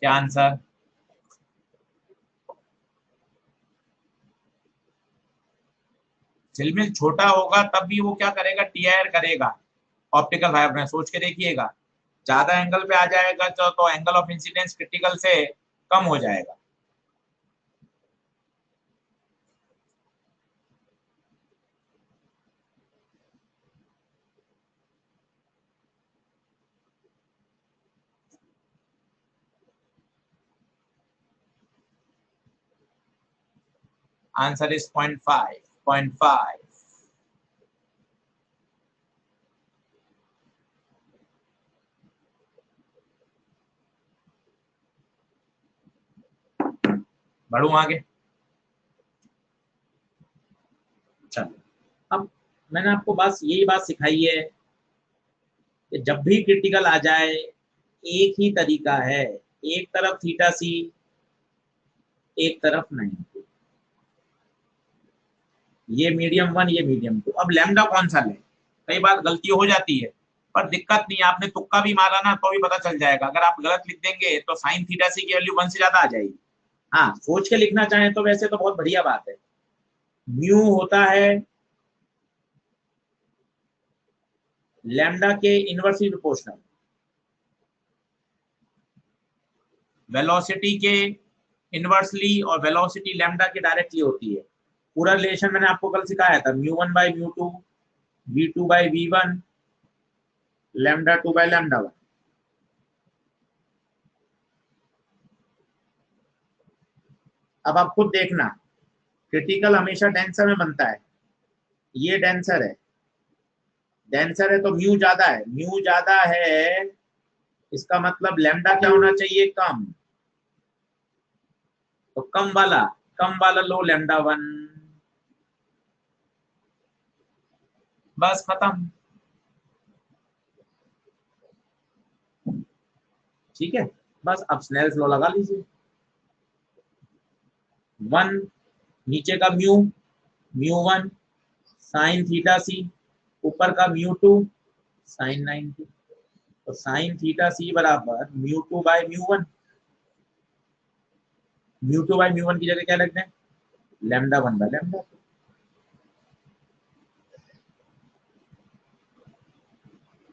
क्या आंसर। झिलमिल छोटा होगा तब भी वो क्या करेगा, टीआईआर करेगा। ऑप्टिकल फाइबर में सोच के देखिएगा, ज्यादा एंगल पे आ जाएगा तो एंगल ऑफ इंसिडेंस क्रिटिकल से कम हो जाएगा। Answer is 0.5 0.5। बढ़ू आगे। चलो, अब मैंने आपको बस यही बात सिखाई है कि जब भी क्रिटिकल आ जाए एक ही तरीका है, एक तरफ थीटा सी, एक तरफ नहीं। ये मीडियम 1, ये मीडियम 2। अब लैम्डा कौन सा ले? कई बार गलती हो जाती है, पर दिक्कत नहीं है, आपने तुक्का भी मारा ना तो भी पता चल जाएगा। अगर आप गलत लिख देंगे तो साइन थीटा सी की वैल्यू 1 से ज्यादा आ जाएगी। हाँ, सोच के लिखना चाहें तो वैसे तो बहुत बढ़िया बात है। म्यू होता है लैम्डा के इनवर्सली प्रोपोर्शनल, वेलोसिटी के इनवर्सली, और वेलोसिटी लैम्डा के डायरेक्टली होती है। पूरा रिलेशन मैंने आपको कल सिखाया था, μ1 by μ2, v2 by v1, lambda 2 by lambda 1। अब आप खुद देखना, क्रिटिकल हमेशा डेंसर में बनता है। ये डेंसर है, डेंसर है तो म्यू ज्यादा है, म्यू ज्यादा है इसका मतलब लैम्डा क्या होना चाहिए? कम। तो कम वाला लो लैम्डा 1, बस खत्म। ठीक है, बस अब स्नेल्स लॉ लगा लीजिए। 1 नीचे का म्यू, μ1 साइन थीटा सी, ऊपर का μ2 साइन 90। तो साइन थीटा सी बराबर μ2 बाई μ1। μ2 बाई μ1 की जगह क्या लिख दें? Lambda 1 by lambda 2।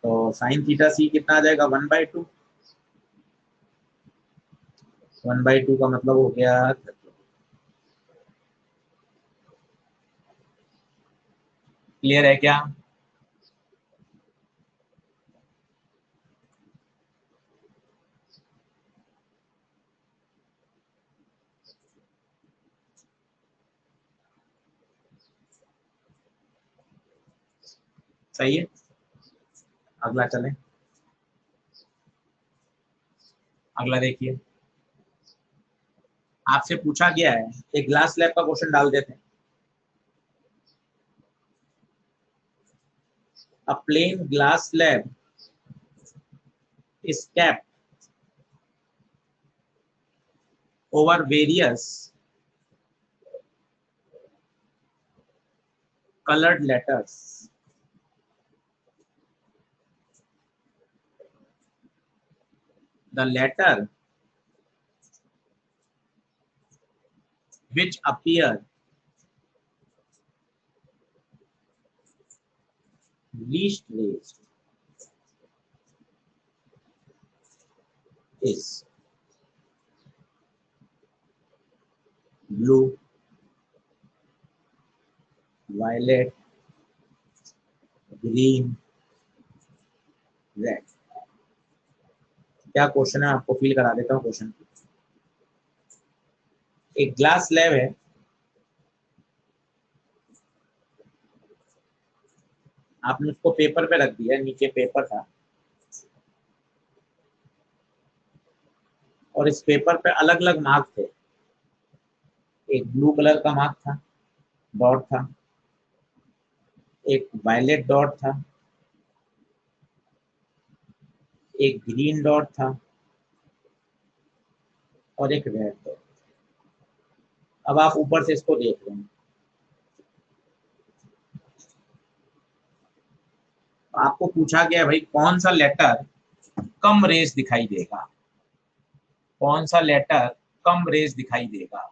तो साइन थीटा सी कितना आ जाएगा? 1/2। 1/2 का मतलब हो गया, क्लियर है क्या? सही है, अगला चलें। अगला देखिए, आपसे पूछा गया है, एक ग्लास स्लैब का क्वेश्चन डाल देते हैं। A plain glass slab is kept over various colored letters. The letter which appear least raised is blue, violet, green, red. क्या क्वेश्चन है, आपको फील करा देता हूँ क्वेश्चन। एक ग्लास स्लैब है, आपने उसको पेपर पे रख दिया, नीचे पेपर था, और इस पेपर पे अलग अलग मार्क थे। एक ब्लू कलर का मार्क था, डॉट था, एक वायलेट डॉट था, एक ग्रीन डॉट था, और एक रेड डॉट। अब आप ऊपर से इसको देख रहे हैं, आपको पूछा गया भाई कौन सा लेटर कम रेस दिखाई देगा, कौन सा लेटर कम रेस दिखाई देगा।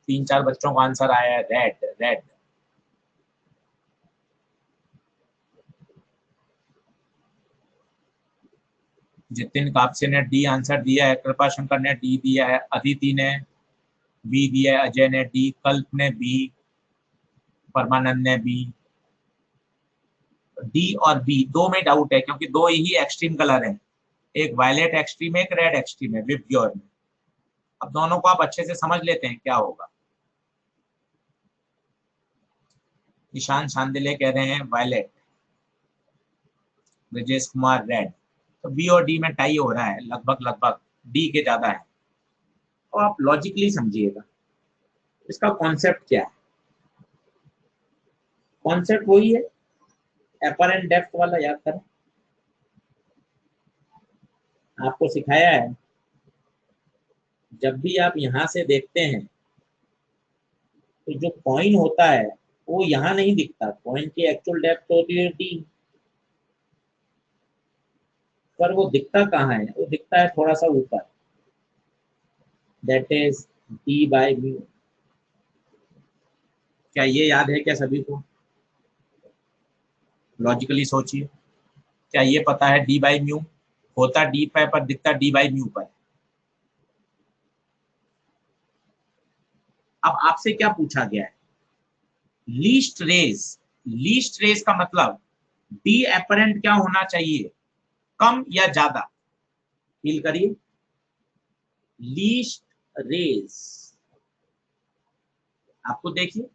तीन चार बच्चों का आंसर आया है रेड, रेड। जितिन कापसे ने डी आंसर दिया है, कृपा शंकर ने डी दिया है, अदिति ने बी दिया है, अजय ने डी, कल्प ने बी, परमानंद ने बी। डी और बी दो में डाउट है, क्योंकि दो ही एक्सट्रीम कलर है, एक वायलेट एक्सट्रीम है, एक रेड एक्सट्रीम है, विव ग्योर में। अब दोनों को आप अच्छे से समझ लेते हैं क्या होगा। निशान शांदिले कह रहे हैं वायलेट, ब्रजेश कुमार रेड। तो बी और डी में टाई हो रहा है, लगभग लगभग डी के ज्यादा है। और आप लॉजिकली समझिएगा इसका कॉन्सेप्ट क्या है। कॉन्सेप्ट वही है अपरेंट डेप्थ वाला, याद करें आपको सिखाया है। जब भी आप यहां से देखते हैं तो जो कॉइन होता है वो यहाँ नहीं दिखता, कॉइन की एक्चुअल डेप्थ होती है डी, पर वो दिखता कहाँ है, वो दिखता है थोड़ा सा ऊपर, that is D by mu. क्या ये याद है क्या सभी को? लॉजिकली सोचिए, क्या ये पता है डी बाई म्यू होता डी पे पर दिखता डी बाई म्यू पर। अब आपसे क्या पूछा गया है, लीस्ट रेज, लीस्ट रेज का मतलब डी एपरेंट क्या होना चाहिए, कम या ज्यादा? फील करिए, लीस्ट रेज, आपको देखिए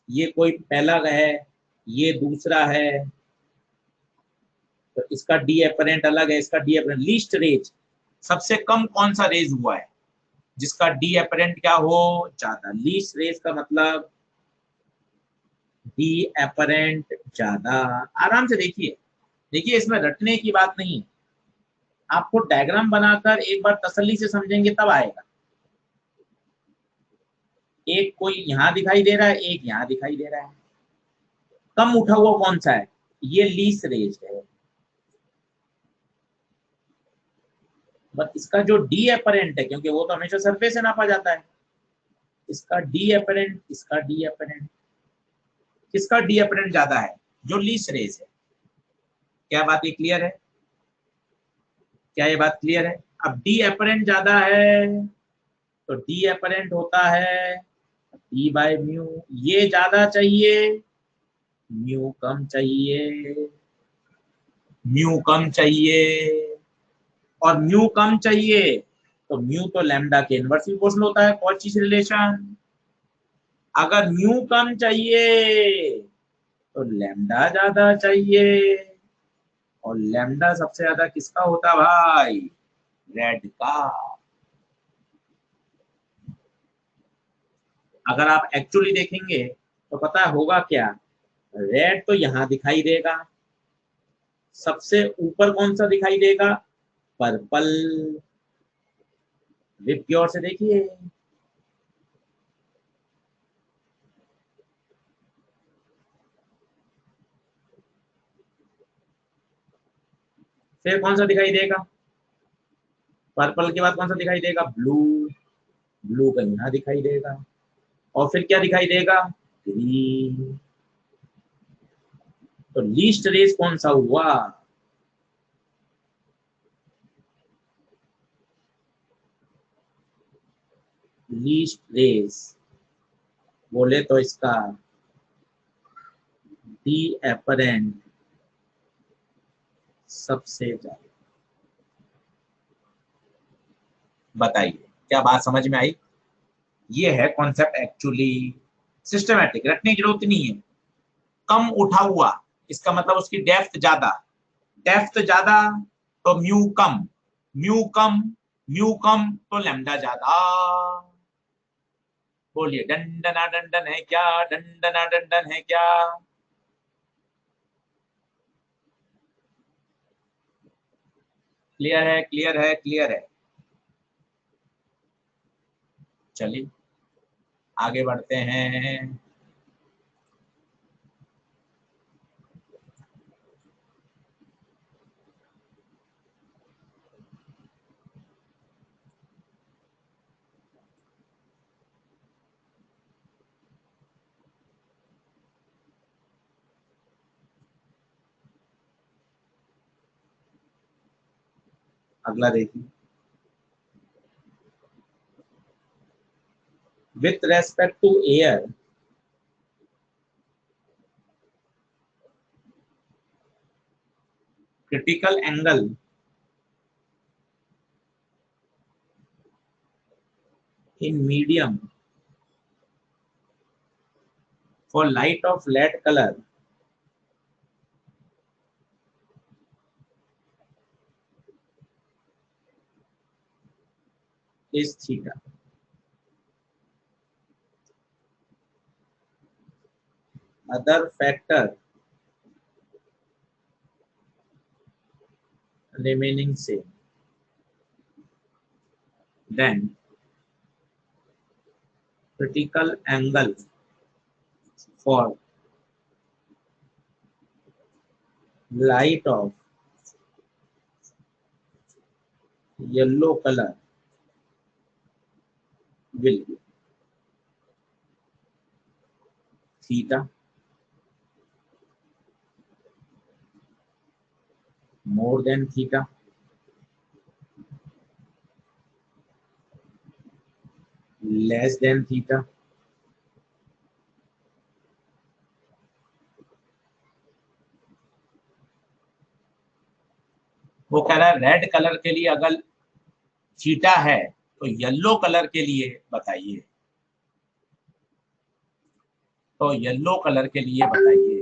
ये कोई पहला है, ये दूसरा है, तो इसका डी एपरेंट अलग है, इसका डी एपरेंट। लीस्ट रेज सबसे कम कौन सा रेज हुआ है जिसका डी एपरेंट क्या हो, ज्यादा। लीस्ट रेज का मतलब डी एपरेंट ज्यादा। आराम से देखिए, देखिए इसमें रटने की बात नहीं है, आपको डायग्राम बनाकर एक बार तसल्ली से समझेंगे तब आएगा। एक कोई यहां दिखाई दे रहा है, एक यहां दिखाई दे रहा है, कम उठा हुआ कौन सा है, ये लीस्ट रेज है। बट इसका जो डी एपरेंट है, क्योंकि वो तो हमेशा सरफेस से नापा जाता है, इसका डी एपरेंट, इसका डी एपरेंट, किसका डी एपरेंट ज्यादा है, जो लीस्ट रेज है। क्या बात ये क्लियर है? क्या ये बात क्लियर है? अब डी एपरेंट ज्यादा है तो डी एपरेंट होता है डी बाय म्यू, ये ज्यादा चाहिए, म्यू कम चाहिए, म्यू कम चाहिए, और म्यू कम चाहिए तो म्यू तो लैम्डा के इनवर्स प्रोपोर्शनल होता है, कॉची से रिलेशन। अगर म्यू कम चाहिए तो लैम्डा ज्यादा चाहिए, और लैम्डा सबसे ज्यादा किसका होता भाई, रेड का। अगर आप एक्चुअली देखेंगे तो पता होगा क्या, रेड तो यहां दिखाई देगा, सबसे ऊपर कौन सा दिखाई देगा, पर्पल। विप की ओर से देखिए, फिर कौन सा दिखाई देगा, पर्पल के बाद कौन सा दिखाई देगा, ब्लू, ब्लू का यहाँ दिखाई देगा, और फिर क्या दिखाई देगा, ग्रीन। तो लीस्ट रेज कौन सा हुआ, लीस्ट रेज बोले तो इसका डी एपरेंट सबसे ज्यादा। बताइए क्या बात समझ में आई? ये है कॉन्सेप्ट एक्चुअली, सिस्टमैटिक, रटने की जरूरत नहीं है। कम उठा हुआ इसका मतलब उसकी डेप्थ ज्यादा, डेप्थ ज्यादा तो म्यू कम, म्यू कम, म्यू कम तो लैम्डा ज्यादा। बोलिए डंडना डंडन है क्या, डंडना डंडन है क्या? क्लियर है, क्लियर है, क्लियर है। चलिए आगे बढ़ते हैं। अगला देखिए, with respect to air, critical angle in medium for light of lead color is theta। other factor remaining same, then critical angle for light of yellow color will be theta more than theta, less than theta, वो कह रहा है red colour के लिए अगर theta है तो yellow colour के लिए बताइए, तो येलो कलर के लिए बताइए।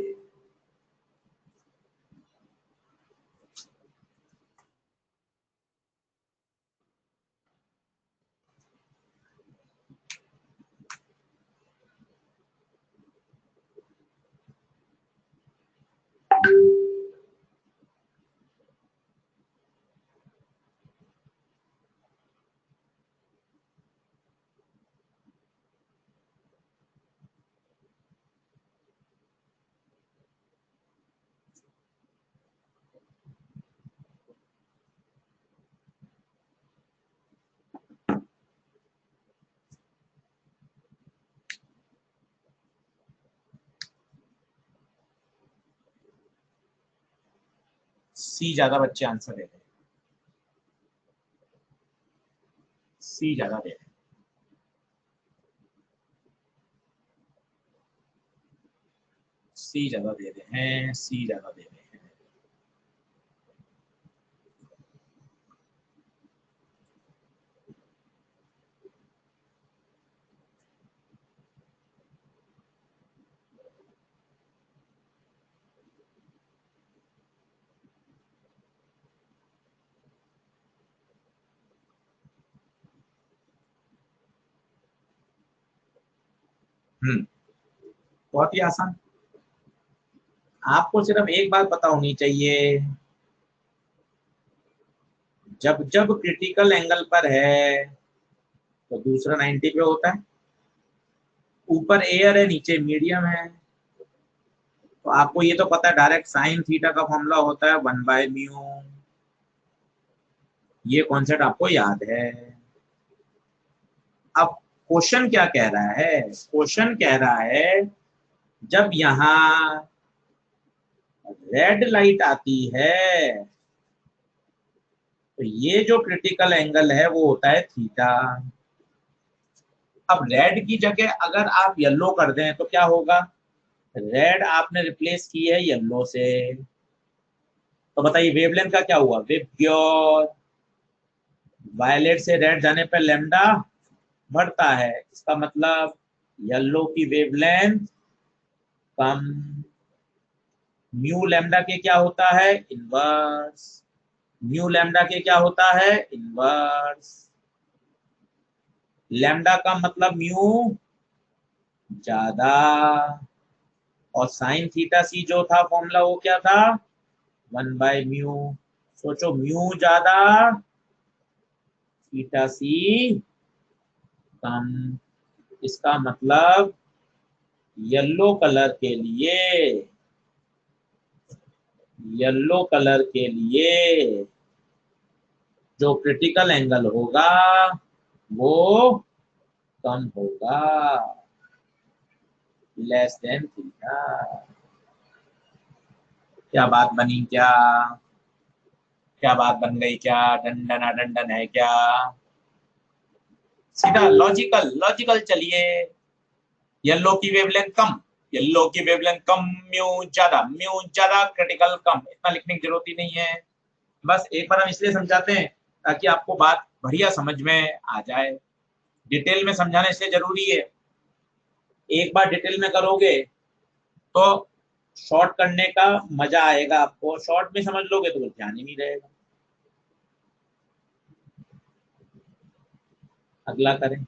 सी ज्यादा बच्चे आंसर दे रहे हैं, सी ज्यादा दे रहे हैं, सी ज्यादा दे रहे हैं, सी ज्यादा दे रहे हैं। बहुत ही आसान। आपको सिर्फ एक बात पता होनी चाहिए, जब जब क्रिटिकल एंगल पर है तो दूसरा 90 पे होता है, ऊपर एयर है नीचे मीडियम है, तो आपको ये तो पता है डायरेक्ट साइन थीटा का फॉर्मूला होता है 1/μ, ये कॉन्सेप्ट आपको याद है। अब क्वेश्चन क्या कह रहा है, क्वेश्चन कह रहा है जब यहां रेड लाइट आती है तो ये जो क्रिटिकल एंगल है वो होता है थीटा। अब रेड की जगह अगर आप येलो कर दें तो क्या होगा, रेड आपने रिप्लेस की है येलो से, तो बताइए वेवलेंथ का क्या हुआ, विबग्योर। वायलेट से रेड जाने पर लैम्डा बढ़ता है, इसका मतलब येलो की वेवलेंथ कम। म्यू लैम्डा के क्या होता है, इनवर्स। म्यू लैम्डा के क्या होता है, इनवर्स। लैम्डा का मतलब म्यू ज्यादा, और साइन थीटा सी जो था फॉर्मूला वो क्या था, 1/μ। सोचो म्यू ज्यादा थीटा सी कम, इसका मतलब येलो कलर के लिए, येलो कलर के लिए जो क्रिटिकल एंगल होगा वो कम होगा, लेस देन थीटा। क्या बात बनी, क्या क्या बात बन गई, क्या डंडना डंडन है क्या, सीधा लॉजिकल लॉजिकल चलिए। येलो की वेवलेंथ कम, येलो की वेवलेंथ कम, म्यू ज्यादा क्रिटिकल कम, इतना लिखने की जरूरत ही नहीं है। बस एक बार हम इसलिए समझाते हैं ताकि आपको बात बढ़िया समझ में आ जाए, डिटेल में समझाना इसलिए जरूरी है। एक बार डिटेल में करोगे तो शॉर्ट करने का मजा आएगा आपको, शॉर्ट में समझ लोगे तो ध्यान ही नहीं रहेगा। अगला करें।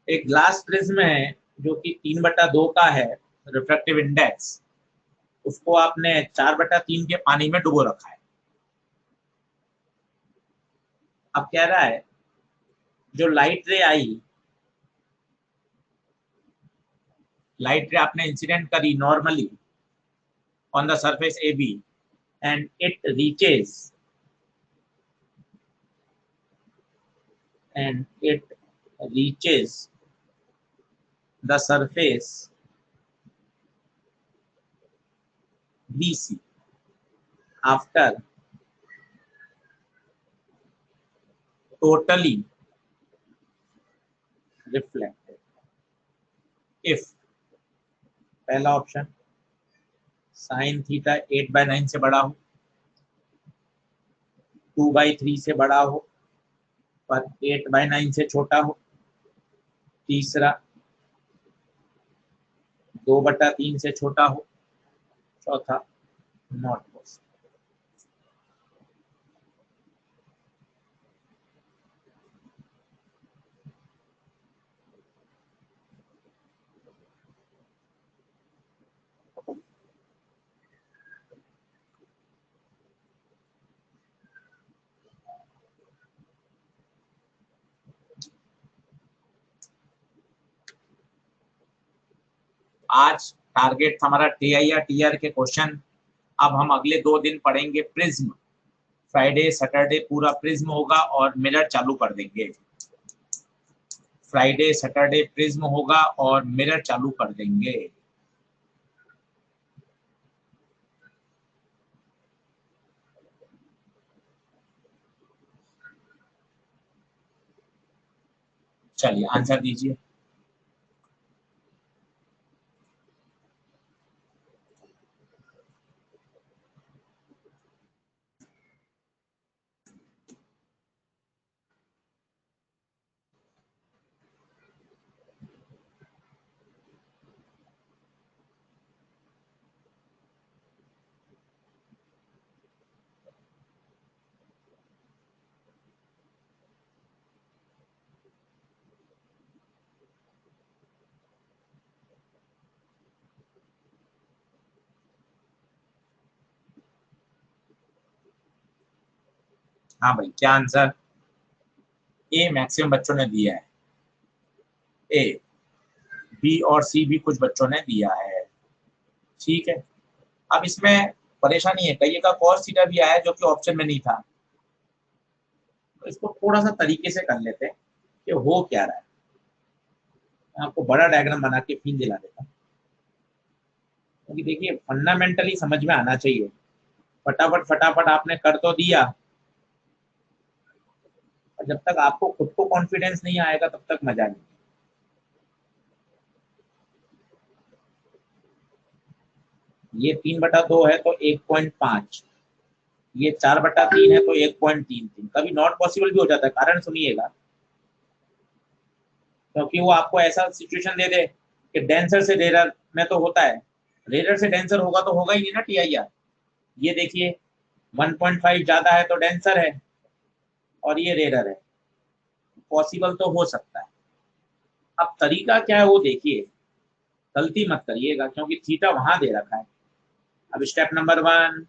एक ग्लास प्रिज्म है जो कि 3/2 का है रिफ्रैक्टिव इंडेक्स, उसको आपने 4/3 के पानी में डुबो रखा है। अब कह रहा है जो लाइट रे आई, लाइट रे आपने इंसिडेंट करी normally on the surface A B and it reaches the surface BC after totally reflected if पहला ऑप्शन साइन थीटा 8/9 से बड़ा हो, 2/3 से बड़ा हो पर 8/9 से छोटा हो, तीसरा 2/3 से छोटा हो, चौथा नॉट पॉसिबल। आज टारगेट था हमारा टीआई या टीआर के क्वेश्चन। अब हम अगले 2 दिन पढ़ेंगे प्रिज्म, फ्राइडे सैटरडे पूरा प्रिज्म होगा और मिरर चालू कर देंगे। फ्राइडे सैटरडे प्रिज्म होगा और मिरर चालू कर देंगे। चलिए आंसर दीजिए। हाँ भाई, क्या आंसर? ए मैक्सिमम बच्चों ने दिया है। ए, बी और सी भी कुछ बच्चों ने दिया है। ठीक है, अब इसमें परेशानी है, कई का कॉस थीटा भी आया जो कि ऑप्शन में नहीं था। तो इसको थोड़ा सा तरीके से कर लेते हैं कि हो क्या रहा है। मैं आपको बड़ा डायग्राम बना के फिर दिला देता हूँ, क्योंकि देखिए फंडामेंटली समझ में आना चाहिए। फटाफट फटाफट आपने कर तो दिया, और जब तक आपको खुद को कॉन्फिडेंस नहीं आएगा तब तक मजा नहीं। ये 3/2 है तो 1.5, ये 4/3 है तो 1.33। कभी नॉट पॉसिबल भी हो जाता है, कारण सुनिएगा। क्योंकि वो आपको ऐसा सिचुएशन दे दे कि डेंसर से रेयर में तो होता है, रेयर से डेंसर होगा तो होगा ही नहीं ना टीआईआर। ये देखिए 1.5 ज्यादा है तो डेंसर है और ये रेयर है, पॉसिबल तो हो सकता है। अब तरीका क्या है वो देखिए, गलती मत करिएगा क्योंकि थीटा वहां दे रखा है। अब स्टेप नंबर 1,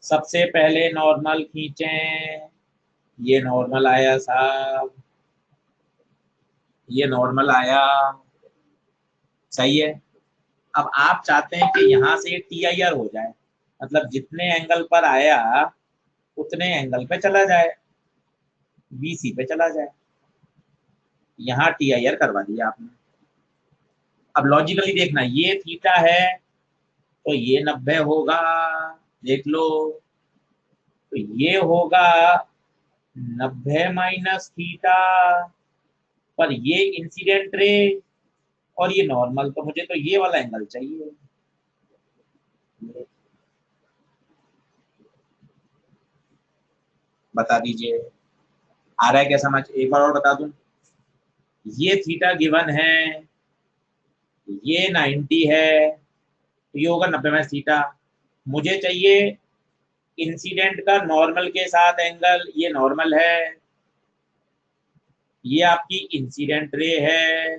सबसे पहले नॉर्मल खींचें। ये नॉर्मल आया साहब, ये नॉर्मल आया, सही है। अब आप चाहते हैं कि यहाँ से ये टीआईआर हो जाए, मतलब जितने एंगल पर आया उतने एंगल पे चला जाए, बीसी पे चला जाए। यहाँ टीआईआर करवा दिया आपने। अब लॉजिकली देखना, ये थीटा है तो ये 90 होगा, देख लो। तो ये होगा 90 माइनस थीटा, पर ये इंसिडेंट रे और ये नॉर्मल, तो मुझे तो ये वाला एंगल चाहिए। बता दीजिए, आ रहा है क्या समझ? एक बार और बता दूं, ये थीटा गिवन है, ये 90 है, तो ये होगा 90 माइनस थीटा। मुझे चाहिए इंसिडेंट का नॉर्मल के साथ एंगल, ये नॉर्मल है, ये आपकी इंसिडेंट रे है,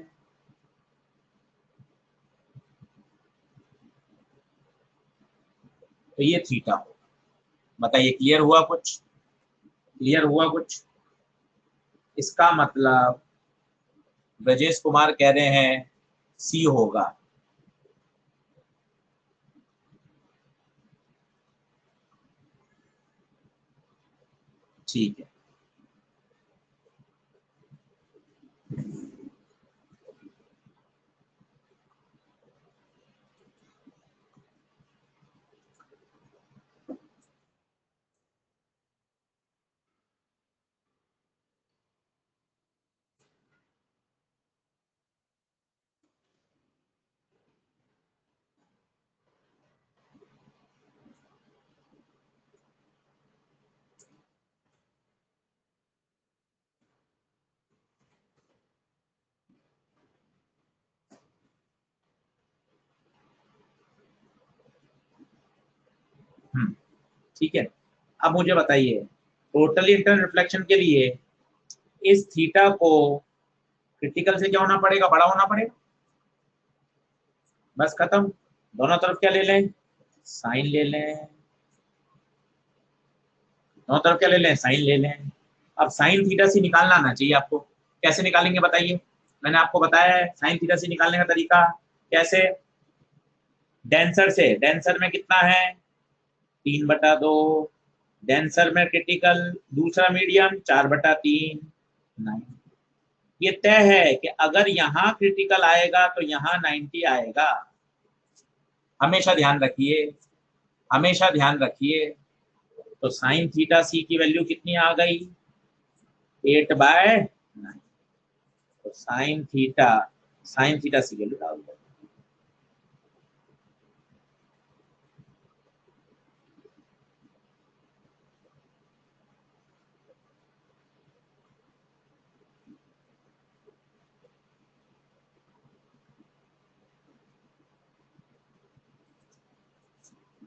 तो ये थीटा होगा। बताइए क्लियर हुआ कुछ? क्लियर हुआ कुछ? इसका मतलब ब्रजेश कुमार कह रहे हैं सी होगा। ठीक है। ठीक है। अब मुझे बताइए, टोटल इंटरनल रिफ्लेक्शन के लिए इस थीटा को क्रिटिकल से क्या होना पड़ेगा? बड़ा होना पड़ेगा। बस खत्म। दोनों तरफ क्या ले लें? साइन ले लें। दोनों तरफ क्या ले लें? साइन ले लें। अब साइन थीटा से निकालना आना चाहिए आपको। कैसे निकालेंगे बताइए? मैंने आपको बताया है साइन थीटा से निकालने का तरीका। कैसे? डेंसर से। डेंसर में कितना है? 3/2। डेंसर में क्रिटिकल, दूसरा मीडियम 4/3। 9। ये तय है कि अगर यहाँ क्रिटिकल आएगा तो यहाँ 90 आएगा। हमेशा ध्यान रखिए, हमेशा ध्यान रखिए। तो साइन थीटा सी की वैल्यू कितनी आ गई? 8/9। तो साइन थीटा सी वैल्यू डाल दो।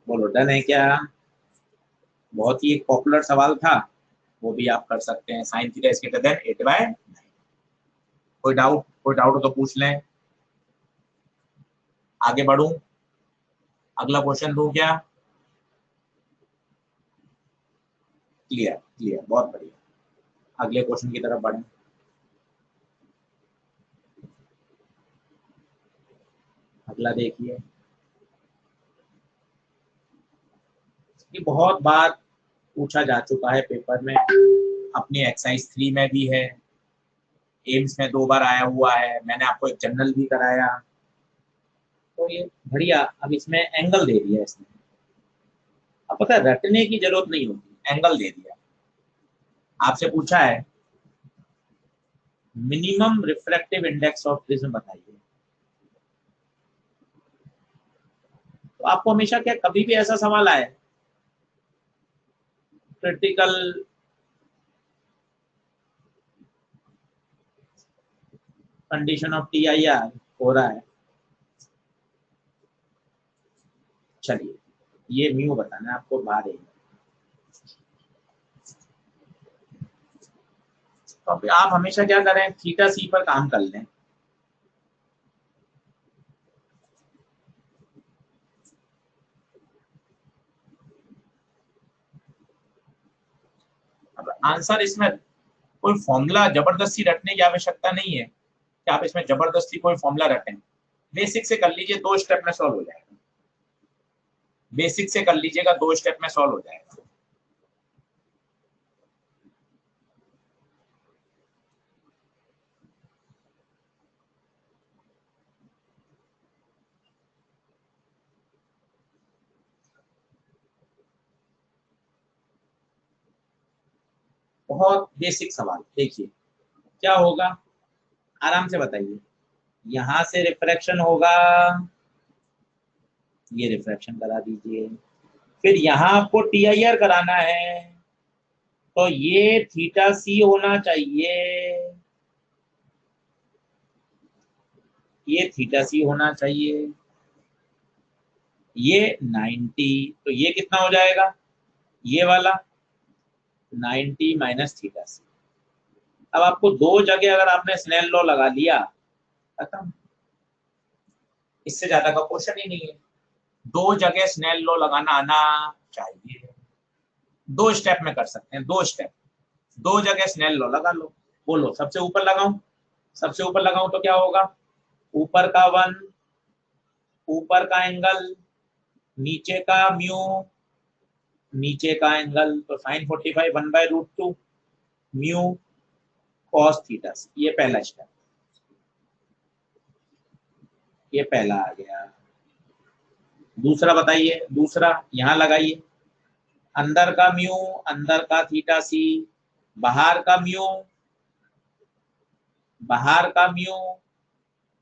बोलो डन है क्या? बहुत ही एक पॉपुलर सवाल था, वो भी आप कर सकते हैं। Sign theta is greater than 8/9। कोई डाउट? कोई डाउट हो तो पूछ लें। आगे बढ़ूं? अगला क्वेश्चन दूं क्या? क्लियर, क्लियर, बहुत बढ़िया। अगले क्वेश्चन की तरफ बढ़ें। अगला देखिए, ये बहुत बार पूछा जा चुका है पेपर में, अपनी एक्सरसाइज 3 में भी है, एम्स में 2 बार आया हुआ है, मैंने आपको एक जनरल भी कराया। तो ये बढ़िया। अब इसमें एंगल दे दिया इसने। अब पता है रटने की जरूरत नहीं होती, एंगल दे दिया। आपसे पूछा है minimum refractive index of prism बताइए। तो आपको हमेशा क्या कभी भी ऐसा सवाल आए क्रिटिकल कंडीशन ऑफ TIR हो रहा है, चलिए ये म्यू बताना है आपको बाहर है। तो अब आप हमेशा क्या करें, थीटा सी पर काम कर लें। अब आंसर इसमें कोई फॉर्मूला जबरदस्ती रटने की आवश्यकता नहीं है कि आप इसमें जबरदस्ती कोई फॉर्मूला रटें। बेसिक से कर लीजिए, 2 स्टेप में सॉल्व हो जाएगा। बेसिक से कर लीजिएगा, 2 स्टेप में सॉल्व हो जाएगा। बहुत बेसिक सवाल। देखिए क्या होगा, आराम से बताइए। यहां से रिफ्रैक्शन होगा, ये रिफ्रैक्शन करा दीजिए। फिर यहाँ आपको TIR कराना है, तो ये थीटा सी होना चाहिए, ये थीटा सी होना चाहिए, ये 90। तो ये कितना हो जाएगा? ये वाला 90 माइनस थीटा सी। अब आपको दो जगह अगर आपने स्नेल लॉ लगा लिया खत्म, इससे ज्यादा का क्वेश्चन ही नहीं है। दो जगह स्नेल लॉ लगाना आना चाहिए। दो स्टेप में कर सकते हैं, दो स्टेप, दो जगह स्नेल लॉ लगा लो। बोलो सबसे ऊपर लगाऊं, सबसे ऊपर लगाऊं तो क्या होगा, ऊपर का 1, ऊपर का एंगल, नीचे का म्यू, नीचे का एंगल, तो साइन 45 1/√2 म्यू कॉस थीटा। ये पहला स्टेप, ये पहला आ गया। दूसरा बताइए, दूसरा यहां लगाइए, अंदर का म्यू, अंदर का थीटा सी, बाहर का म्यू, बाहर का म्यू,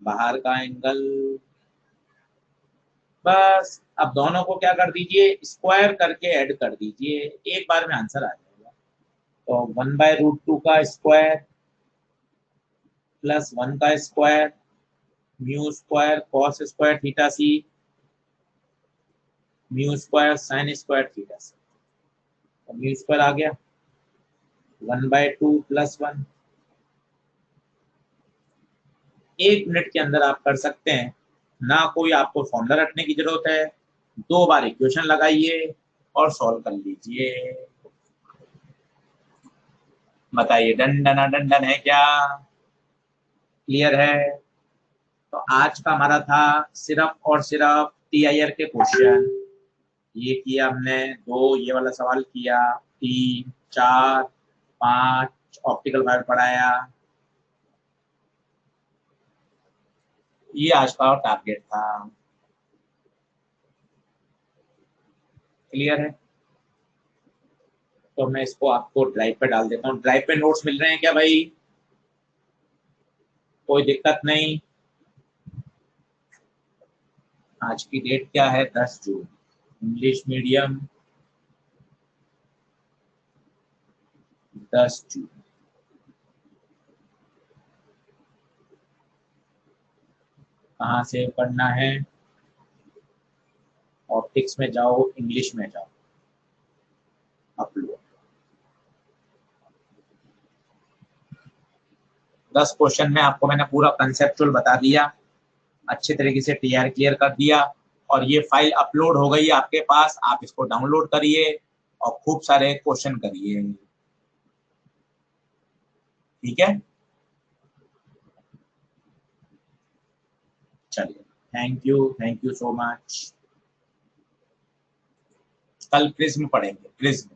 बाहर का एंगल। बस अब दोनों को क्या कर दीजिए, स्क्वायर करके ऐड कर दीजिए, एक बार में आंसर आ जाएगा। तो 1/√2 का स्क्वायर प्लस 1 का square mu square cos square theta C, mu square sine square theta C. तो म्यू स्क्वायर आ गया 1/2 + 1। 1 मिनट के अंदर आप कर सकते हैं, ना कोई आपको फॉर्मूला रटने की जरूरत है। 2 बार इक्वेशन लगाइए और सॉल्व कर लीजिए। बताइए डन डना डन है क्या, क्लियर है? तो आज का हमारा था सिर्फ और सिर्फ टीआईआर के क्वेश्चन। ये किया हमने, 2 ये वाला सवाल किया, 3 4 5 ऑप्टिकल फाइबर पढ़ाया। ये आज का टारगेट था, क्लियर है? तो मैं इसको आपको ड्राइव पे डाल देता हूँ। ड्राइव पे नोट्स मिल रहे हैं क्या भाई? कोई दिक्कत नहीं। आज की डेट क्या है, 10 जून। इंग्लिश मीडियम 10 जून। कहाँ से पढ़ना है? ऑप्टिक्स में जाओ, इंग्लिश में जाओ, अपलोड। 10 क्वेश्चन में आपको मैंने पूरा कंसेप्चुअल बता दिया, अच्छे तरीके से टीआर क्लियर कर दिया, और ये फाइल अपलोड हो गई आपके पास। आप इसको डाउनलोड करिए और खूब सारे क्वेश्चन करिए, ठीक है? चलिए, थैंक यू सो मच। कल प्रिज्म पढ़ेंगे, प्रिज्म।